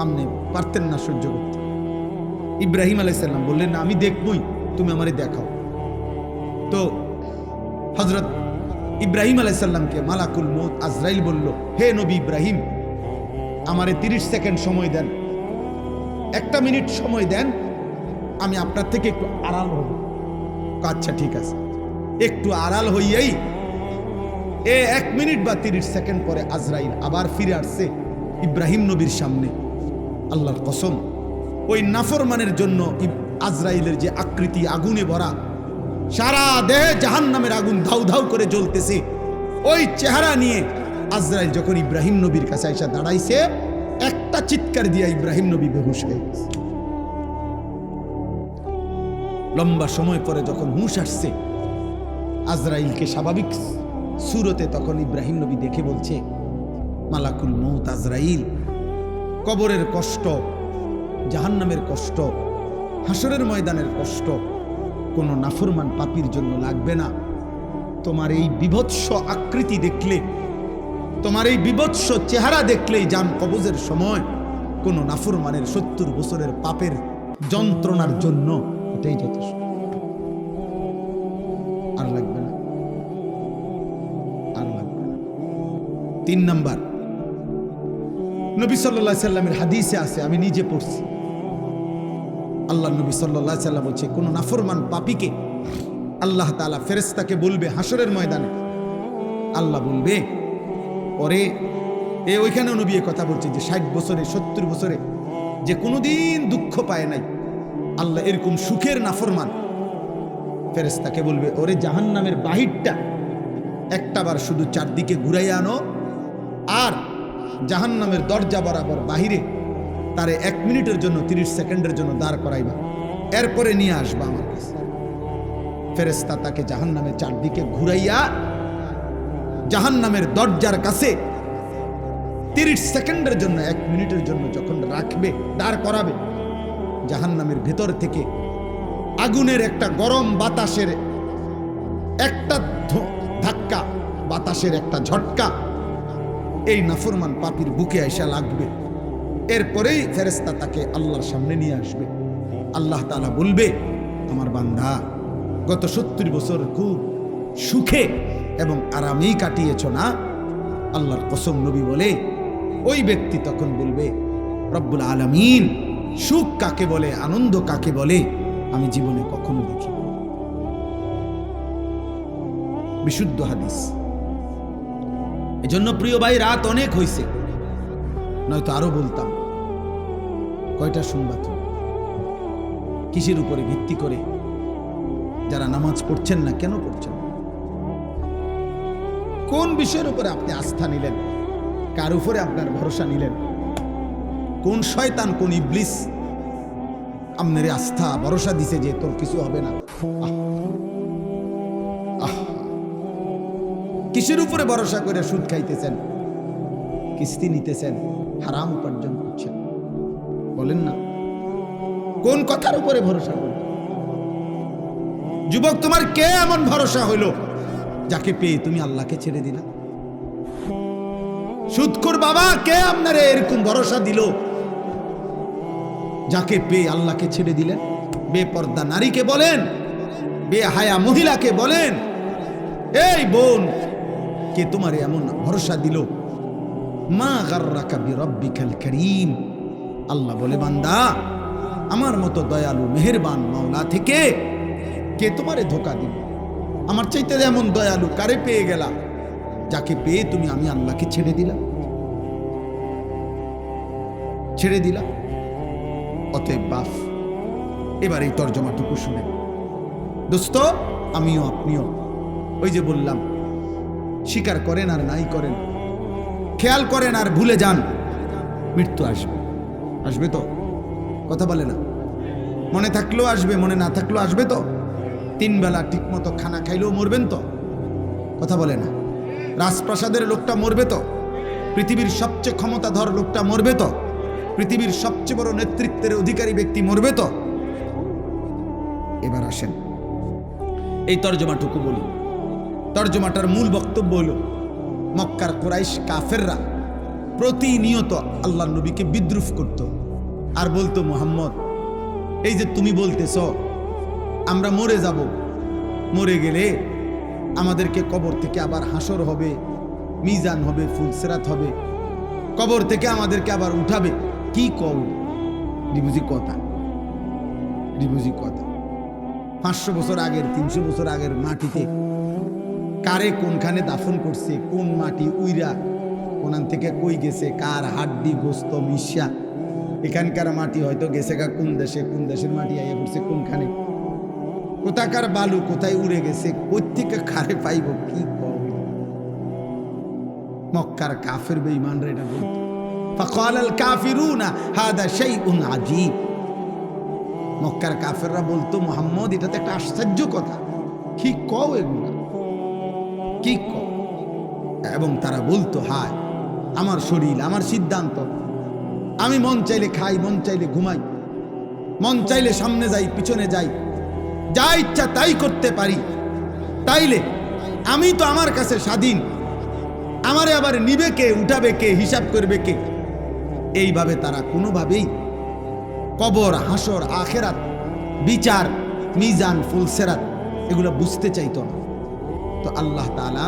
Speaker 1: আমনে পারতেন না সহ্য করতে। ইব্রাহিম আলাইহিস সালাম বললেন, না আমি দেখবই, তুমি আমারে দেখাও। তো হযরত ইব্রাহিম আলাইহিস সালামকে মালাকুল মউত আজরাইল বলল, হে নবী ইব্রাহিম, আমারে 30 সেকেন্ড সময় দেন, 1 মিনিট সময় দেন, আমি আপনার থেকে একটু আড়াল হব। আচ্ছা ঠিক আছে। একটু আড়াল হইয়াই 1 মিনিট বা 30 সেকেন্ড পরে আজরাইল আবার ফিরে আসছে ইব্রাহিম নবীর সামনে। আল্লাহর কসম, ওই নাফরমানের জন্য আজরাইলের যে আকৃতি আগুনে ভরা, সারা দেহে জাহান্নামের আগুন ধাউ ধাউ করে জ্বলতেছে, ওই চেহারা নিয়ে আজরাইল যখন ইব্রাহিম নবীর কাছে এসে দাঁড়াইছে, একটা চিৎকার দিয়া ইব্রাহিম নবী বেহুশ হয়ে গেছে। লম্বা সময় পরে যখন হুঁশ আসছে আজরাইলকে স্বাভাবিক সুরতে, তখন ইব্রাহিম নবী দেখে বলছে, মালাকুল মউত আজরাইল, কবরের কষ্ট, জাহান্নামের কষ্ট, হাসরের ময়দানের কষ্ট কোনো নাফরমান পাপীর জন্য লাগবে না। তোমার এই বিভৎস আকৃতি দেখলে, তোমার এই বিভৎস চেহারা দেখলেই জান কবজের সময় কোনো নাফরমানের 70 বছরের পাপের যন্ত্রণার জন্য এটাই যথেষ্ট, আর লাগবে না, আর লাগবে না। 3 নাম্বার, নবী সাল্লাল্লাহু আলাইহি সাল্লামের হাদিসে আছে, আমি নিজে পড়ছি, আল্লাহ নবী সাল্লাল্লাহু আলাইহি সাল্লাম বলছে, কোন নাফরমান পাপীকে আল্লাহ তাআলা ফেরেশতাকে বলবে হাসরের ময়দানে, আল্লাহ বলবে, ওরে ওইখানেও নবী কথা বলছে যে 60 বছরে 70 বছরে যে কোনোদিন দুঃখ পায় নাই, আল্লাহ এরকম সুখের নাফরমান, ফেরেশতাকে বলবে, ওরে জাহান্নামের বাহিরটা একটাবার শুধু চারদিকে ঘুরাইয়া আনো, আর জাহান্নামের দরজা বরাবর বাহিরে তারে 1 মিনিটের জন্য 30 সেকেন্ডের জন্য দাঁড় করাইবা, এরপরে নিয়ে আসবা আমার কাছে। ফেরেশতা তাকে জাহান্নামের চারদিকে ঘুরাইয়া জাহান্নামের দরজার কাছে 30 সেকেন্ডের জন্য, 1 মিনিটের জন্য যখন রাখবে, দাঁড় করাবে, জাহান্নামের ভেতর থেকে আগুনের একটা গরম বাতাসের একটা ধাক্কা, বাতাসের একটা ঝটকা এই নাফরমান পাপীর বুকে আইসা লাগবে। এরপরেই ফেরেশতা তাকে আল্লাহর সামনে নিয়ে আসবে। আল্লাহ তাআলা বলবে, আমার বান্দা গত 70 বছর খুব সুখে এবং আরামেই কাটিয়েছ না? আল্লাহর কসম, নবী বলে, ওই ব্যক্তি তখন বলবে, রব্বুল আলামিন, সুখ কাকে বলে, আনন্দ কাকে বলে আমি জীবনে কখনো দেখি। বিশুদ্ধ হাদিস। এজন্য প্রিয় ভাই, রাত অনেক হয়েছে, নয়তো আরো বলতাম। কয়টা শুনবা তুমি? কিসের উপরে ভিত্তি করে যারা নামাজ পড়ছেন না, কেন পড়ছেন? কোন বিষয়ের উপরে আপনি আস্থা নিলেন? কার উপরে আপনার ভরসা নিলেন? কোন শয়তান, কোন ইবলিস আপনার আস্থা ভরসা দিছে যে তোর কিছু হবে না? কিসের উপরে ভরসা করে সুদ খাইতেছেন, কিস্তি নিতেছেন, হারাম উপার্জন করছেন? বলেন না, কোন কথার উপরে ভরসা করবেন? যুবক, তোমার কে এমন ভরসা হইল যাকে পেয়ে তুমি আল্লাহকে ছেড়ে দিলা? সুদখোর বাবা কে আপনারে এরকম ভরসা দিল যাকে পেয়ে আল্লাহকে ছেড়ে দিলেন? বেপর্দা নারীকে বলেন, বেহায়া মহিলাকে বলেন, এই বোন, কে তোমার এমন ভরসা দিল? মা গাররাকা বিরব্বিকাল কারীম। আল্লাহ বলে, বান্দা, আমার মতো দয়ালু মেহেরবান মাওলা থেকে কে তোমারে ধোঁকা দিল? আমার চাইতে এমন দয়ালু কারে পেয়ে গেলা, যাকে পেয়ে তুমি আমি আল্লাহকে ছেড়ে দিলা? ছেড়ে দিলা। অতএব বাপ, এবার এই তর্জমাটুকু শুনে দোস্ত, আমিও আপনিও ওই যে বললাম, স্বীকার করেন আর নাই করেন, খেয়াল করেন আর ভুলে যান, মৃত্যু আসবে। আসবে তো? কথা বলে না? মনে থাকলেও আসবে, মনে না থাকলেও আসবে তো? 3 বেলা ঠিক মতো খানা খাইলেও মরবেন তো? কথা বলে না? রাজপ্রাসাদের লোকটা মরবে তো? পৃথিবীর সবচেয়ে ক্ষমতাধর লোকটা মরবে তো? পৃথিবীর সবচেয়ে বড় নেতৃত্বের অধিকারী ব্যক্তি মরবে তো? এবার আসেন এই তর্জমাটুকু বলি। তর্জমাটার মূল বক্তব্য হলো, মক্কার কুরাইশ কাফেররা প্রতিনিয়ত আল্লাহর নবীকে বিদ্রুপ করত আর বলতো, মুহাম্মদ, এই যে তুমি বলতেছ আমরা মরে যাব, মরে গেলে আমাদেরকে কবর থেকে আবার হাসর হবে, মিজান হবে, ফুলসেরাত হবে, কবর থেকে আমাদেরকে আবার উঠাবে, কি কও? ডিবুজি কথা, ডিবুজি কথা। 500 বছর আগের, 300 বছর আগের মাটিতে কারে কোনখানে দাফন করছে, কোন মাটি উইরা কোনান থেকে কই গেছে, কার হাড্ডি গোস্ত মিশা, এখানকার মাটি হয়তো গেছে গা কোন দেশে, কোন দেশের মাটি আইয়া পড়ছে কোনখানে, কোথাকার বালু কোথায় উড়ে গেছে, কই থেকে কারে পাইব, কি কও? মক্কার কাফের বেঈমানরা এটা বলতো। ফাকালাল কাফিরুনা হাদা শাইউন আজীব। মক্কার কাফেররা বলতো, মুহাম্মদ, এটা তো একটা আশ্চর্য কথা, কি কও এগুলা, কি কও? এবং তারা বলতো, হায় আমার শরীর, আমার সিদ্ধান্ত, আমি মন চাইলে খাই, মন চাইলে ঘুমাই, মন চাইলে সামনে যাই, পিছনে যাই, যা ইচ্ছা তাই করতে পারি, তাইলে আমি তো আমার কাছে স্বাধীন, আমারে আবার নিবে কে, উঠাবে কে, হিসাব করবে কে? এইভাবে তারা কোনোভাবেই কবর, হাসর, আখেরাত, বিচার, মিজান, ফুলসেরাত এগুলো বুঝতে চাইতো না। তো আল্লাহ তাআলা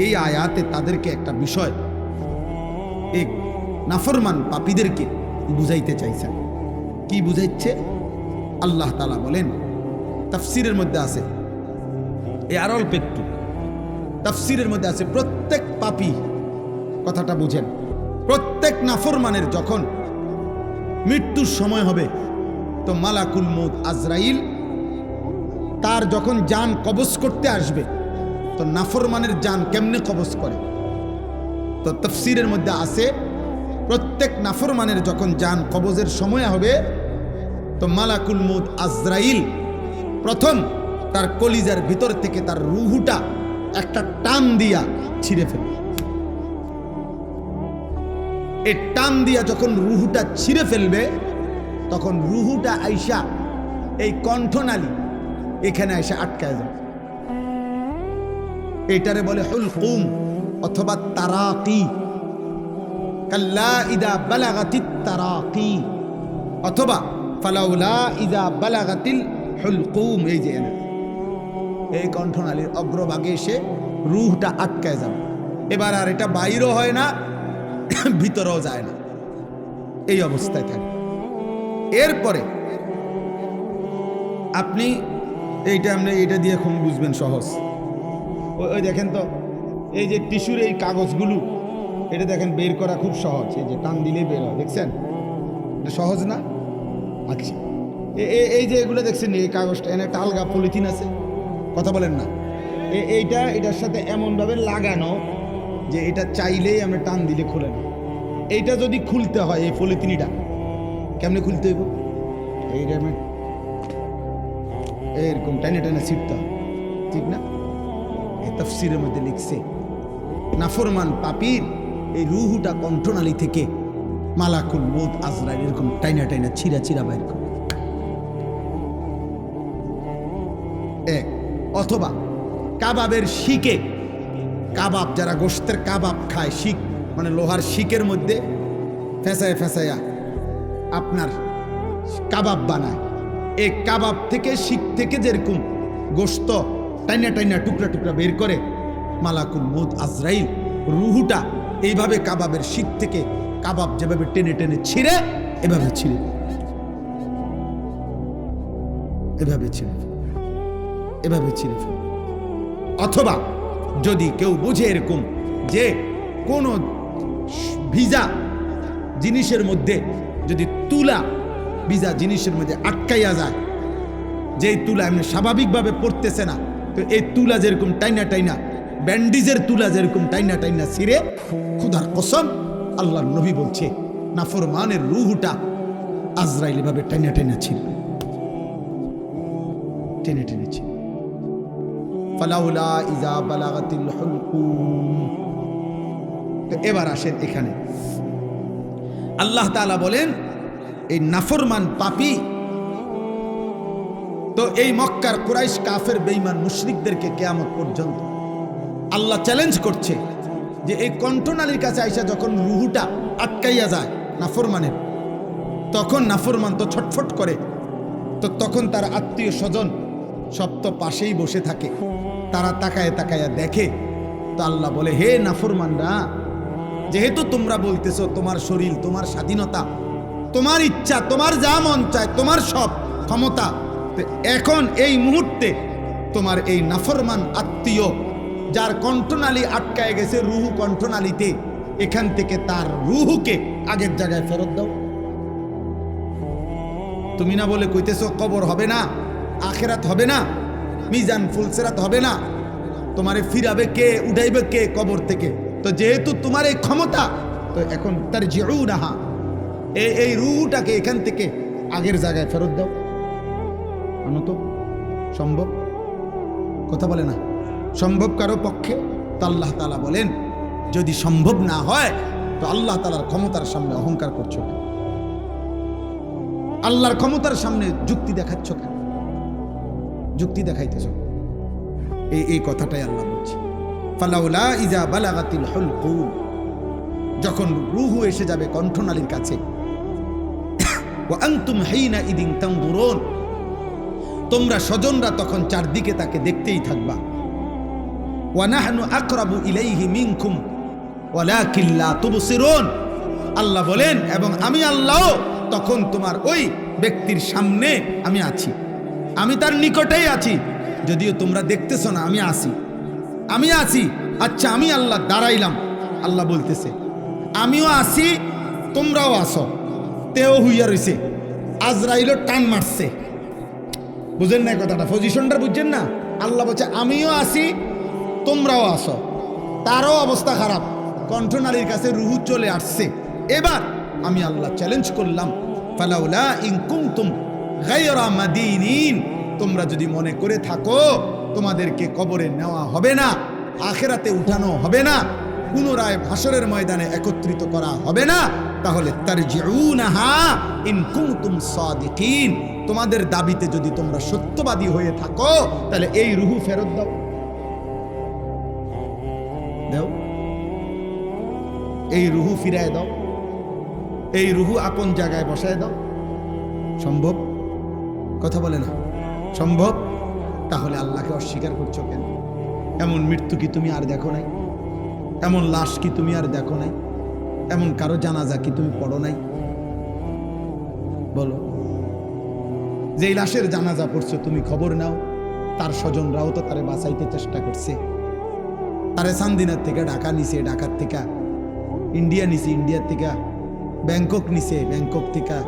Speaker 1: এই আয়াতে তাদেরকে একটা বিষয়, এক নাফরমান পাপীদেরকে বুঝাইতে চাইছেন। কি বুঝাইছে? আল্লাহ তাআলা বলেন, তাফসীরের মধ্যে আছে, এই আর অল্প একটু তাফসীরের মধ্যে আছে, প্রত্যেক পাপী, কথাটা বুঝেন, প্রত্যেক নাফরমানের যখন মৃত্যুর সময় হবে, তো মালাকুল মউত আজরাইল তার যখন জান কবজ করতে আসবে, তো নাফরমানের জান কেমনে কবজ করে? তো তাফসীরের মধ্যে আছে, প্রত্যেক নাফরমানের যখন জান কবজের সময় হবে, তো মালাকুল মউত আজরাইল প্রথম তার কলিজার ভিতর থেকে তার রুহুটা একটা টান দিয়া ছিঁড়ে ফেলবে। এই টান দিয়া যখন রুহুটা ছিঁড়ে ফেলবে, তখন রুহুটা আইসা এই কণ্ঠনালী এখানে আইসা আটকায় যাবে। এটারে বলে হুলকুম অথবা তারাকি, কাল্লা ইদা বালাগাতিত তারাকি, অথবা ফালাউলা ইদা বালাগাতিল হুলকুম। এই যে এই কণ্ঠনালীর অগ্রভাগে এসে রুহটা আটকায় যাবে, এবার আর এটা বাইরও হয় না, ভিতরেও যায় না, এই অবস্থায় থাকে। এরপরে আপনি এইটা দিয়ে এখন বুঝবেন সহজ। ওই দেখেন তো, এই যে টিস্যুর এই কাগজগুলো, এটা দেখেন বের করা খুব সহজ, এই যে টান দিলেই বের হয়, দেখছেন? এটা সহজ না? আচ্ছা, এই যে এগুলো দেখছেন, এই কাগজটা এনে একটা আলগা পলিথিন আছে, কথা বলেন না? এটার সাথে এমনভাবে লাগানো যে এটা চাইলেই আমরা টান দিলে খুলে না। এইটা যদি খুলতে হয়, এই পলিথিনটা কেমনে খুলতে হইব? এইটা এরকম টানে টানে ছিটতে হবে, ঠিক না? এই তাফসীরের মধ্যে লিখছে, নাফরমান পাপীর এই রুহুটা কণ্ঠনালী থেকে মালাকুল মউত আজরাইল এরকম টাইনা টাইনা ছিঁড়া ছিঁড়া বাইর করে। এক, অথবা কাবাবের শিকে, কাবাব যারা গোশতের কাবাব খায়, শিক মানে লোহার শিকের মধ্যে ফেঁসায়া ফেঁসায়া আপনার কাবাব বানায়। এই কাবাব থেকে শিক থেকে যেরকম গোশত টাইনা টাইনা টুকরা টুকরা বের করে, মালাকুল মউত আজরাইল রুহুটা এইভাবে কাবাবের শিক থেকে কাবাব যেভাবে টেনে টেনে ছিঁড়ে, এভাবে ছিঁড়ে, এভাবে ছিঁড়ে, এভাবে ছিঁড়ে ফেলে। অথবা যদি কেউ বুঝে এরকম যে কোন ভিজা জিনিসের মধ্যে যদি তুলা ভিজা জিনিসের মধ্যে আটকাইয়া যায়, যে তুলা এমনি স্বাভাবিকভাবে পড়তেছে না, তো এই তুলা যেরকম টাইনা টাইনা, ব্যান্ডিজের তুলা যেরকম টাইনা টাইনা ছিঁড়ে, খুদার কসম আল্লাহর নবী বলছে নাফরমানের রূহটা আজরাইল ভাবে টাইনা টাইনা ছিঁড়ে, টেনে টেনে ছিঁড়ে। ফালাউলা ইজা বালাগাতিল হুলকুম। তো এবার আসেন এখানে আল্লাহ তাআলা বলেন এই নাফরমান পাপী, তো এই মক্কার কুরাইশ কাফের বেঈমান মুশরিকদেরকে কিয়ামত পর্যন্ত আল্লাহ চ্যালেঞ্জ করছে যে এই কণ্ঠনালীর কাছে আইসা যখন রুহুটা আটকাইয়া যায় নাফরমানের, তখন নাফরমান তো ছটফট করে, তো তখন তার আত্মীয় স্বজন সব তো পাশেই বসে থাকে, তারা তাকায় তাকায়া দেখে। তো আল্লাহ বলে, হে নাফরমানরা, যেহেতু তোমরা বলতেছো তোমার শরীর, তোমার স্বাধীনতা, তোমার ইচ্ছা, তোমার যা মন চায়, তোমার সব ক্ষমতা, তো এখন এই মুহূর্তে তোমার এই নাফরমান আত্মীয় যার কণ্ঠনালী আটকায় গেছে রুহু কণ্ঠনালীতে, এখান থেকে তার রুহুকে আগের জায়গায় ফেরত দাও। তুমি না বলে কইতেছো কবর হবে না, আখেরাত হবে না, মিজান ফুলসেরাত হবে না, তোমারে ফিরাবে কে, উঠাইবে কে কবর থেকে? তো যেহেতু তোমার এই ক্ষমতা, তো এখন তার জিউনাহা, এই রুহটাকে এখান থেকে আগের জায়গায় ফেরত দাও। তো সম্ভব? কথা বলে না সম্ভব কারো পক্ষে? তো আল্লাহ তাআলা বলেন, যদি সম্ভব না হয় তো আল্লাহ তাআলার ক্ষমতার সামনে অহংকার করছো কেন? আল্লাহর ক্ষমতার সামনে যুক্তি দেখাচ্ছ কেন? যুক্তি দেখাইতেছ, এই কথাটাই আল্লাহ বলছে। ফালাউলা ইজা বালাগাতিল হুলকুম, যখন রূহু এসে যাবে কণ্ঠনালীর কাছে, ওয়া আনতুম হিনা ইদিন তানজুরুন, তোমরা স্বজনরা তখন চারদিকে তাকে দেখতেই থাকবা। ওয়া নাহনু আকরাবু ইলাইহি মিনকুম ওয়ালাকিন লা তুবসিরুন, আল্লাহ বলেন, এবং আমি আল্লাহ তখন তোমার ওই ব্যক্তির সামনে আমি আছি, আমি তার নিকটেই আছি, যদিও তোমরা দেখতেছো না, আমি আছি, আমি আছি। আচ্ছা, আমি আল্লাহ দাঁড়াইলাম, আল্লাহ বলতেছে আমিও আছি, তোমরাও আসো। তেও হইয়া রইছে, আজরাইলও টান মারছে। বুঝেন না কথাটা? পজিশনটা বুঝছেন না? আল্লাহ বলছে আমিও আছি, তোমরাও আসো। তারও অবস্থা খারাপ, কণ্ঠনালীর কাছে রুহু চলে আসছে। এবার আমি আল্লাহ চ্যালেঞ্জ করলাম, ফালাউলা ইন কুনতুম গায়রা মাদিনিন, তোমরা যদি মনে করে থাকো তোমাদেরকে কবরে নেওয়া হবে না, আখেরাতে উঠানো হবে না, পুনরায় হাসরের ময়দানে একত্রিত করা হবে না, তাহলে তারজিউনাহা ইন কুনতুম সাদিকিন, তোমাদের দাবিতে যদি তোমরা সত্যবাদী হয়ে থাকো, তাহলে এই রুহু ফেরত দাও, দাও, এই রুহু ফিরায় দাও, এই রুহু আপন জায়গায় বসায় দাও। সম্ভব? কথা বলে না সম্ভব? তাহলে আল্লাহকে অস্বীকার করছো কেন? এমন মৃত্যু কি তুমি আর দেখো নাই? এমন লাশ কি তুমি আর দেখো নাই? এমন কারো জানাজা কি তুমি পড়ো নাই? বলো, যেই লাশের জানাজা পড়ছো তুমি খবর নাও, তার স্বজনরাও তো তারে বাঁচাইতে চেষ্টা করছে, তারে সান্দিনার থেকে ঢাকা নিছে, ঢাকার থেকে ইন্ডিয়া নিছে, ইন্ডিয়ার থেকে ব্যাংকক নিছে, ব্যাংকক থেকে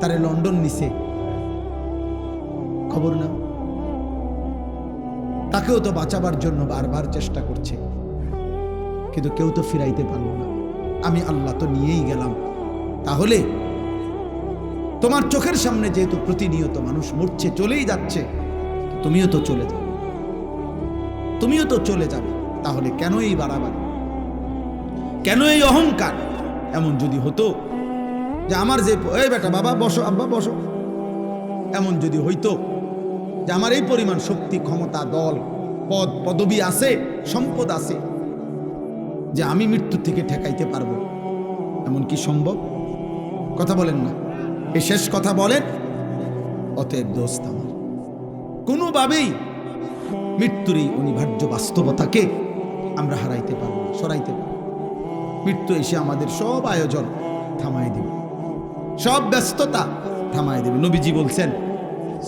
Speaker 1: তারে লন্ডন নিছে, খবর নাও। তাকেও তো বাঁচাবার জন্য বারবার চেষ্টা করছে, কিন্তু কেউ তো ফিরাইতে পারল না। আমি আল্লাহ তো নিয়েই গেলাম। তাহলে তোমার চোখের সামনে যেহেতু প্রতিনিয়ত মানুষ মরছে, চলেই যাচ্ছে, তুমিও তো চলে যাবে, তুমিও তো চলে যাবে। তাহলে কেন এই বাড়াবাড়ি, কেন এই অহংকার? এমন যদি হতো যে আমার যে, এই বেটা বাবা বসো, আব্বা বসো, এমন যদি হইতো যে আমার এই পরিমাণ শক্তি, ক্ষমতা, দল, পদ, পদবী আছে, সম্পদ আছে, যে আমি মৃত্যু থেকে ঠেকাইতে পারবো, এমন কি সম্ভব? কথা বলেন না? এই শেষ কথা বলেন, অতএব দোস্ত আমার, কোনোভাবেই মৃত্যুর এই অনিবার্য বাস্তবতাকে আমরা হারাইতে পারবো না, সরাইতে পারবো। মৃত্যু এসে আমাদের সব আয়োজন থামাই দিবে, সব ব্যস্ততা থামাই দেবে। নবীজি বলছেন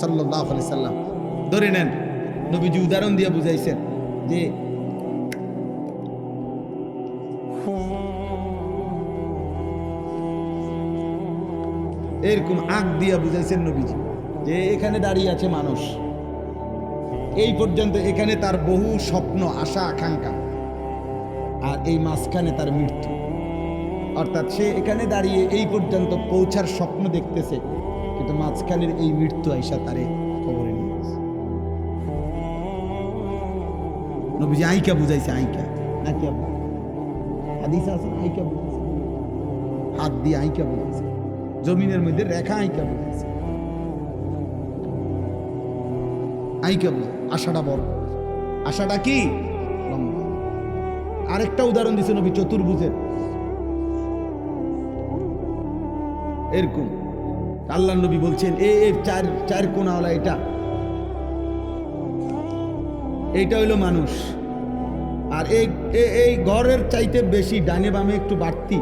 Speaker 1: সাল্লাল্লাহু আলাইহি সাল্লাম, ধরে নেন নবীজি উদাহরণ দিয়ে বুঝাইছেন যে এরকম আগ দিয়া বুঝাইছেন নবীজি যে এখানে দাঁড়িয়ে আছে মানুষ, এই পর্যন্ত এখানে তার বহু স্বপ্ন, আশা, আকাঙ্ক্ষা, আর এই মাঝখানে তার মৃত্যু। অর্থাৎ সে এখানে দাঁড়িয়ে এই পর্যন্ত পৌঁছার স্বপ্ন দেখতেছে, কিন্তু মাঝখানের এই মৃত্যু আইসা তারে কবরে নিয়ে গেছে। নবীজি আইকা বুঝাইছে, আইকা নাকি হাদিস আছে, আইকা বুঝাইছে, হাত দিয়ে আইকা বুঝাইছে, জমিনের মধ্যে রেখা আইকা বুঝাইছে, আইকা বুঝে। আশাটা বড়, আশাটা কি লম্বা। আরেকটা উদাহরণ দিছে নবী চতুর্ভুজের, এরকম আল্লাহ নবী বলছেন এই চার কোণাওয়ালা এইটা হইলো মানুষ, আর এই ঘরের চাইতে বেশি ডানে বামে একটু বাড়তি,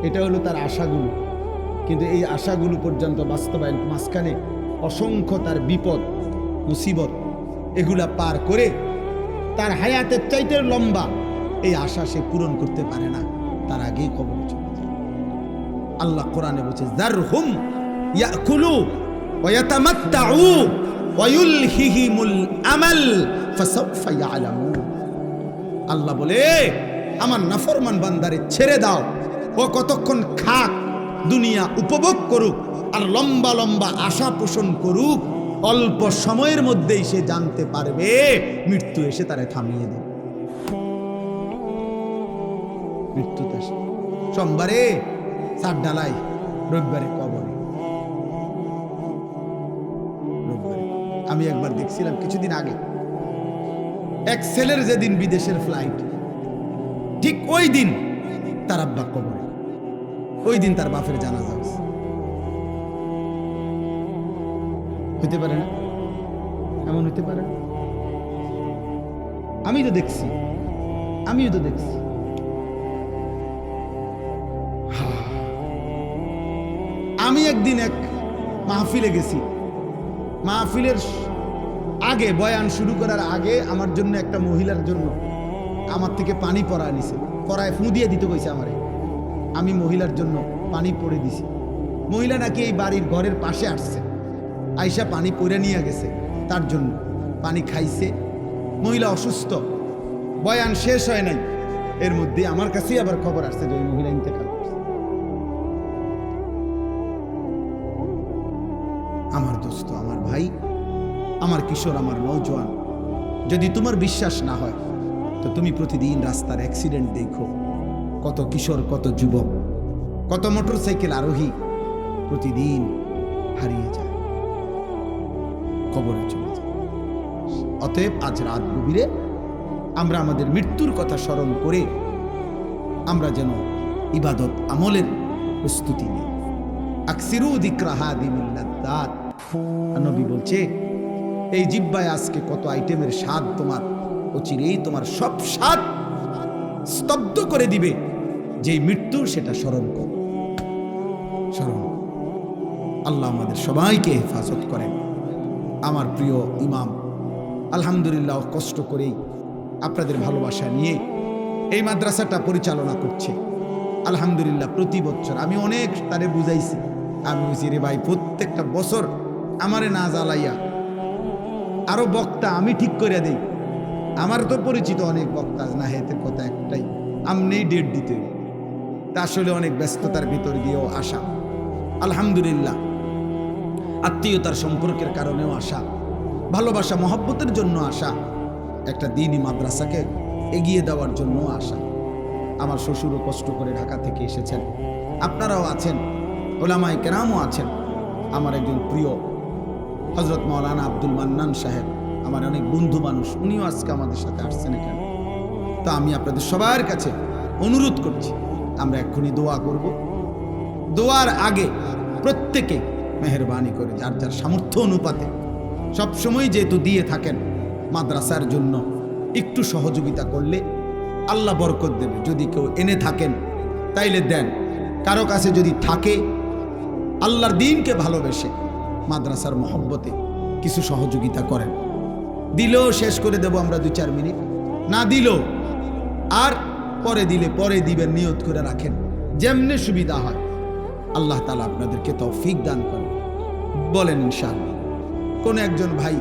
Speaker 1: এটা হলো তার আশাগুলো। কিন্তু এই আশাগুলো পর্যন্ত বাস্তবায়ন, মাঝখানে অসংখ্য তার বিপদ মুসিবত, এগুলা পার করে তার হায়াতের চাইতে লম্বা এই আশা সে পূরণ করতে পারে না, তার আগেই কবরে চলে যায়। আল্লাহ কোরআনে বলছে যারহুম ইয়াকুলু ওয়া ইয়াতামাত্তাউ ওয়া ইউলহিহিমুল আমাল ফাসাউফা ইয়ালামুন। আল্লাহ বলে আমার নাফরমান বান্দারে ছেড়ে দাও, ও কতক্ষণ খাক, দুনিয়া উপভোগ করুক, আর লম্বা লম্বা আশা পোষণ করুক, অল্প সময়ের মধ্যেই সে জানতে পারবে মৃত্যু এসে তারে থামিয়ে দেবে। মৃত্যুতে সোমবারে সাত ডালাই, রবিবারে কবরে। আমি একবার দেখছিলাম কিছুদিন আগে, এক ছেলের যেদিন বিদেশের ফ্লাইট, ঠিক ওই দিন তার আব্বা কবরে, ওই দিন তার বাপের জানাজা হয়েছে। হইতে পারে না? এমন হইতে পারে? আমিও তো দেখছি। আমি একদিন এক মাহফিলে গেছি, মাহফিলের আগে, বয়ান শুরু করার আগে আমার জন্য একটা মহিলার জন্য আমার থেকে পানি পড়া নিছে, পড়ায় ফু দিয়ে দিতে কইছে আমারে। আমি মহিলার জন্য পানি পড়ে দিছি। মহিলা নাকি এই বাড়ির ঘরের পাশে আসছে, আইসা পানি পড়ে নিয়ে গেছে, তার জন্য পানি খাইছে। মহিলা অসুস্থ, বয়ান শেষ হয় নাই, এর মধ্যে আমার কাছেই আবার খবর আসছে যে ওই মহিলা ইন্তেকাল করছে। আমার দোস্ত, আমার ভাই, আমার কিশোর, আমার নওজোয়ান, যদি তোমার বিশ্বাস না হয় তো তুমি প্রতিদিন রাস্তার অ্যাক্সিডেন্ট দেখো। কত কিশোর, কত যুবক, কত মোটরসাইকেল আরোহী প্রতিদিন হারিয়ে যায়, কবরে চলে যায়। অতএব আজ রাত গভীরে আমরা আমাদের মৃত্যুর কথা স্মরণ করে আমরা যেন ইবাদত আমলের প্রস্তুতি নিই। আকসিরু যিকরা হাদিমিল লাযযাত। নবী বলছে এই জিহ্বায় আজকে কত আইটেমের স্বাদ, তোমার অচিরেই তোমার সব স্বাদ স্তব্ধ করে দিবে। যেই মৃত্যু, সেটা স্মরণ করো, স্মরণ। আল্লাহ আমাদের সবাইকে হেফাজত করেন। আমার প্রিয় ইমাম আলহামদুলিল্লাহ কষ্ট করেই আপনাদের ভালোবাসা নিয়ে এই মাদ্রাসাটা পরিচালনা করছে। আলহামদুলিল্লাহ প্রতি বছর আমি অনেক তারে বুঝাইছি, আমি বলছি রে ভাই, প্রত্যেকটা বছর আমারে না জ্বালাইয়া আরো বক্তা আমি ঠিক করে দেই। আমার তো পরিচিত অনেক বক্তা, না হেতে কথা একটাই, আমনেই ডেট দিতে। তা আসলে অনেক ব্যস্ততার ভিতর দিয়েও আসা, আলহামদুলিল্লাহ আত্মীয়তার সম্পর্কের কারণেও আসা, ভালোবাসা মহব্বতের জন্য আসা, একটা দ্বীনি মাদ্রাসাকে এগিয়ে দেওয়ার জন্য আসা। আমার শ্বশুরও কষ্ট করে ঢাকা থেকে এসেছেন, আপনারাও আছেন, ওলামায়ে কেরামও আছেন। আমার একজন প্রিয় হযরত মাওলানা আব্দুল মান্নান সাহেব, আমার অনেক বন্ধু মানুষ, উনিও আজকে আমাদের সাথে আসছেন এখানে। তা আমি আপনাদের সবার কাছে অনুরোধ করছি, আমরা এক্ষুনি দোয়া করব। দোয়ার আগে প্রত্যেকে মেহেরবানি করে যার যার সামর্থ্য অনুপাতে সবসময় যেহেতু দিয়ে থাকেন মাদ্রাসার জন্য, একটু সহযোগিতা করলে আল্লাহ বরকত দেবে। যদি কেউ এনে থাকেন তাইলে দেন, কারো কাছে যদি থাকে আল্লাহর দ্বীনকে ভালোবেসে মাদ্রাসার মহব্বতে কিছু সহযোগিতা করেন। দিলেও শেষ করে দেব আমরা 2-4 মিনিট, না দিলেও আর পরে দিলে পরে দিবেন, নিয়ত করে রাখেন, যেমনে সুবিধা হয়। আল্লাহ তাআলা আপনাদেরকে তৌফিক দান করেন। বলেন ইনশাআল্লাহ। কোন একজন ভাই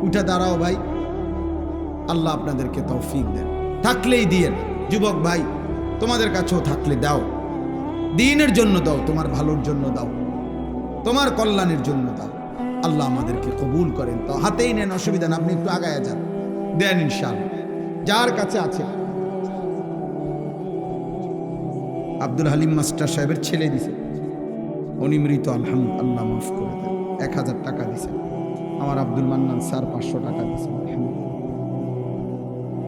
Speaker 1: উঠে দাঁড়াও ভাই, আল্লাহ আপনাদেরকে তৌফিক দেন। থাকলেই দিয়েন। যুবক ভাই তোমাদের কাছেও থাকলে দাও, দ্বীনের জন্য দাও, তোমার ভালোর জন্য দাও, তোমার কল্যাণের জন্য দাও। আল্লাহ আমাদেরকে কবুল করেন। তো হাতেই নেন, অসুবিধা না, আপনি একটু আগায়া যান, দেন ইনশাআল্লাহ যার কাছে আছে। আব্দুল হালিম মাস্টার সাহেবের ছেলে দিছে, উনি মৃত, আলহামদুলিল্লাহ, মাফ করে দেন। 1000 টাকা দিছে। আমার আব্দুল মান্নান স্যার 500 টাকা দিছে।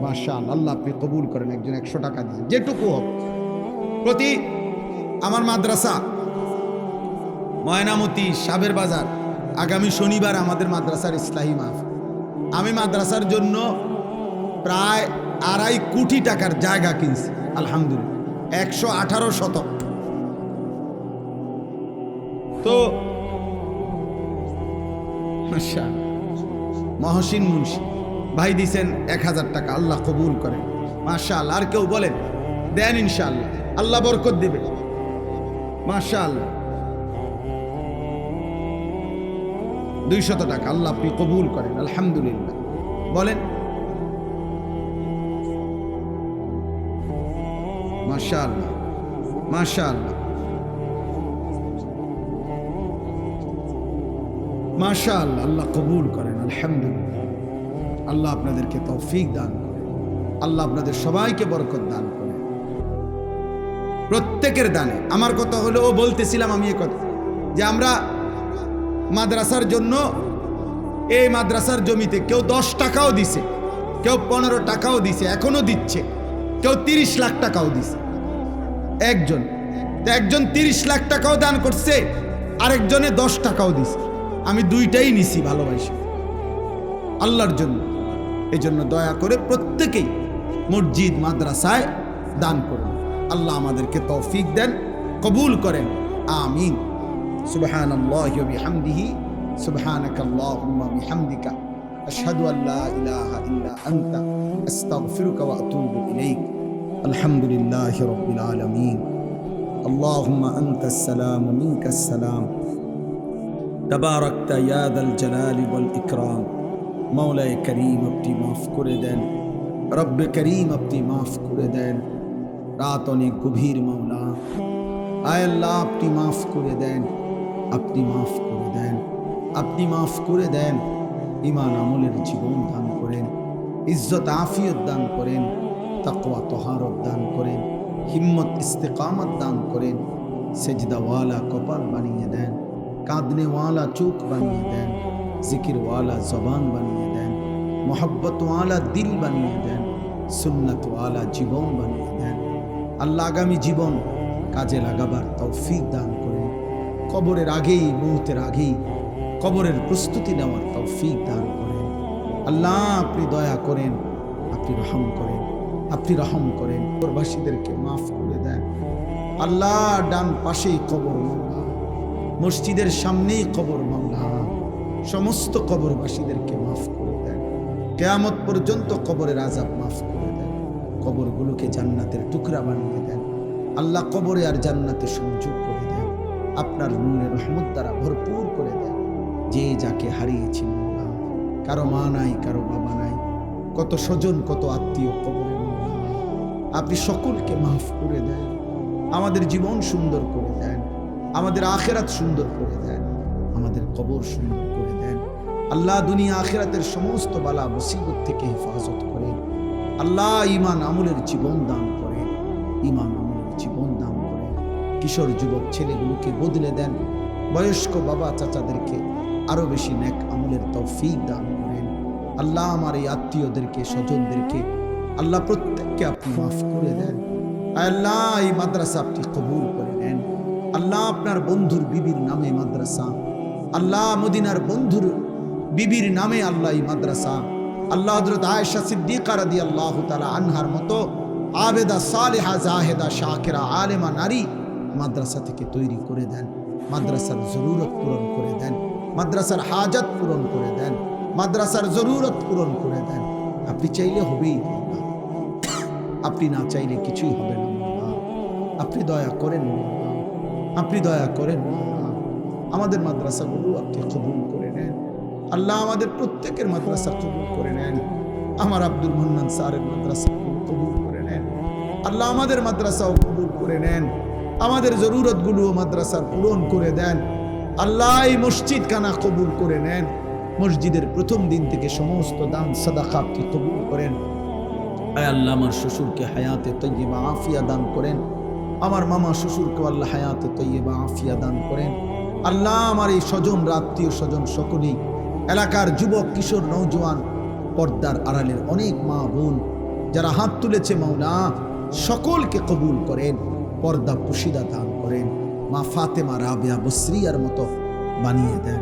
Speaker 1: মাশাআল্লাহ, আল্লাহ আপনি কবুল করেন। একজন 100 টাকা দিছে, যেটুকু হোক। প্রতি আমার মাদ্রাসা ময়নামতি সাবের বাজার, আগামী শনিবার আমাদের মাদ্রাসার ইসলাহি মাহফিল। আমি মাদ্রাসার জন্য প্রায় 2.5 কোটি টাকার জায়গা কিনছি, আলহামদুলিল্লাহ, 118 শতক। তো মহসিন মুন্সি ভাই দিছেন 1000 টাকা, আল্লাহ কবুল করেন। মাশাআল্লাহ। আর কেউ বলেন দেন ইনশাআল্লাহ, আল্লাহ বরকত দেবে। মাশাআল্লাহ। 200 টাকা, আল্লাহ আপনি কবুল করেন, আলহামদুলিল্লাহ। বলেন মাশাআল্লাহ, মাশাআল্লাহ, মাশাআল্লাহ। আল্লাহ কবুল করেন, আলহামদুলিল্লাহ। আল্লাহ আপনাদেরকে তৌফিক দান করেন, আল্লাহ আপনাদের সবাইকে বরকত দান করেন, প্রত্যেকের দানে। আমার কথা হলো, ও বলতেছিলাম আমি কথা যে আমরা মাদ্রাসার জন্য এই মাদ্রাসার জমিতে কেউ 10 টাকাও দিছে, কেউ 15 টাকাও দিছে, এখনো দিচ্ছে, কেউ 30 লাখ টাকাও দিছে। একজন 30 লাখ টাকাও দান করছে, আরেকজনে 10 টাকাও দিছে। আমি দুইটাই নিছি ভালোবাসি আল্লাহর জন্য। এই জন্য দয়া করে প্রত্যেকেই মসজিদ মাদ্রাসায় দান করুন। আল্লাহ আমাদেরকে তৌফিক দেন, কবুল করেন, আমিন। সুবহানাল্লাহি ওয়া বিহামদিহি, সুবহানাকাল্লাহুম্মা বিহামদিকা, আশহাদু আল্লা ইলাহা ইল্লা আনতা, আস্তাগফিরুকা ওয়া আতুবু ইলাইক। আলহামদুলিল্লাহি রাব্বিল আলামিন। আল্লাহুম্মা আনতাস সালাম ওয়া মিনকাস সালাম, তাবারাকতা ইয়া যাল জালালি ওয়াল ইকরাম। মাওলায়ে করিম আপনি মাফ করে দেন, রব্বে করিম আপনি মাফ করে দেন। রাত অনেক গভীর মাওলা, আয় আল্লাহ আপনি মাফ করে দেন, আপনি মাফ করে দেন, আপনি মাফ করে দেন। ঈমান আমলের জীবন দান করেন, ইজ্জত আফিয়ত দান করেন, তাকওয়া তহারত দান করেন, হিম্মত ইস্তেকামত দান করেন। সেজদাওয়ালা কপাল বানিয়ে দেন, কাঁদনেওয়ালা চোখ বানিয়ে দেন, জিকিরওয়ালা জবান বানিয়ে দেন, মোহব্বতওয়ালা দিল বানিয়ে দেন, সুন্নতওয়ালা জীবন বানিয়ে দেন। আল্লাহ আগামী জীবন কাজে লাগাবার তৌফিক দান করেন। কবরের আগেই, মৌতের আগেই কবরের প্রস্তুতি নেওয়ার তৌফিক দান করেন। আল্লাহ আপনি দয়া করেন, আপনি রহম করেন, আপনি রহম করেন। কবরবাসীদেরকে মাফ করে দেন আল্লাহ। ডান পাশেই কবর মাওলা, মসজিদের সামনেই কবর মাওলা। সমস্ত কবরবাসীদেরকে মাফ করে দেন। কিয়ামত পর্যন্ত কবরের আযাব মাফ করে দেন। কবরগুলোকে জান্নাতের টুকরা বানিয়ে দেন আল্লাহ। কবরে আর জান্নাতে সংযোগ করে দেন, আপনার নূরের রহমত দ্বারা ভরপুর করে দেন। যে যাকে হারিয়েছেন মাওলা, কারো মা নাই, কারো বাবা নাই, কত স্বজন, কত আত্মীয় কবরে মাওলা, আপনি সকলকে মাফ করে দেন। আমাদের জীবন সুন্দর করে দেন, আমাদের আখিরাত সুন্দর করে দেন, আমাদের কবর সুন্দর করে দেন আল্লাহ। দুনিয়া আখিরাতের সমস্ত বালা মুসিবত থেকে হেফাজত করেন আল্লাহ। ঈমান আমলের জীবন দান করেন, ঈমান আমলের জীবন দান করেন। কিশোর যুবক ছেলেগুলোকে বদলে দেন, বয়স্ক বাবা চাচাদেরকে আরো বেশি নেক আমলের তৌফিক দান করেন আল্লাহ। আমার এই আত্মীয়দেরকে, স্বজনদেরকে আল্লাহ প্রত্যেককে আপনি মাফ করে দেন আল্লাহ। এই মাদ্রাসা আপনি কবুল করে নেন আল্লাহ। আপনার বন্ধুর বিবির নামে মাদ্রাসা আল্লাহ মদিনার বন্ধুর বিবির নামে আল্লাহ এই মাদ্রাসা, আল্লাহ হযরত আয়েশা সিদ্দিকা রাদিয়াল্লাহু তাআলা আনহার মতো আবেদা সালেহা জাহেদা শাকিরা আলেমা নারী মাদ্রাসা থেকে তৈরি করে দেন। মাদ্রাসার জরুরত পূরণ করে দেন, মাদ্রাসার হাজাত পূরণ করে দেন, মাদ্রাসার জরুরত পূরণ করে দেন। আপনি চাইলে হবেই, আপনি না চাইলে কিছুই হবে না। আপনি দয়া করেন, আপনি দয়া করেন। আমাদের মাদ্রাসাগুলো আপনি কবুল করে নেন আল্লাহ, আমাদের প্রত্যেকের মাদ্রাসা কবুল করে নেন। আমার আব্দুল মান্নান স্যারের মাদ্রাসা কবুল করে নেন আল্লাহ, আমাদের মাদ্রাসাও কবুল করে নেন। আমাদের জরুরতগুলো মাদ্রাসার পূরণ করে দেন আল্লাহ। এই মসজিদ খানা কবুল করে নেন। মসজিদের প্রথম দিন থেকে সমস্ত দান সাদাকা আপনি কবুল করেন। আয় আল্লাহ, আমার শ্বশুরকে হায়াতে তৈয়বা আফিয়া দান করেন। আমার মামা শ্বশুরকে আল্লাহ হায়াতে তৈয়বা আফিয়া দান করেন আল্লাহ। আমার এই স্বজন আত্মীয় স্বজন সকলেই, এলাকার যুবক কিশোর নওজোয়ান, পর্দার আড়ালের অনেক মা বোন যারা হাত তুলেছে মাওলা, সকলকে কবুল করেন। পর্দা পুশিদা দান করেন। মা ফাতেমা রাবিয়া বসরিয়ার মতো বানিয়ে দেন।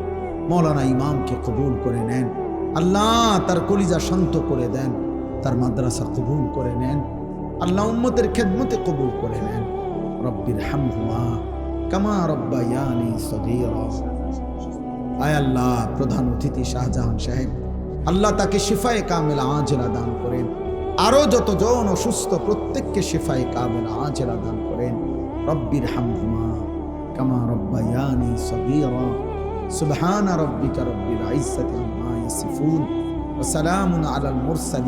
Speaker 1: মৌলানা ইমামকে কবুল করে নেন আল্লাহ, তার কলিজা শান্ত করে দেন, তার মাদ্রাসা কবুল করে নেন আল্লাহ, উম্মতের খেদমতে কবুল করে নেন। রব্বির হামহুমা কামা রব্বায়ানি সগীরা। আয় আল্লাহ, প্রধান অতিথি শাহজাহান সাহেব, আল্লাহ তাকে শিফায়ে কামেলা আজেলা দান করেন। আরো যতজন অসুস্থ প্রত্যেককে শিফায়ে কামেলা আজেলা দান করেন। রব্বির হামহুমা কামা রব্বায়ানি সগীরা। সুবহান রাব্বিকা রব্বিল ইজ্জাতি আম্মা ইয়াসিফুন ওয়া সালামুন আলাল মুরসালিন।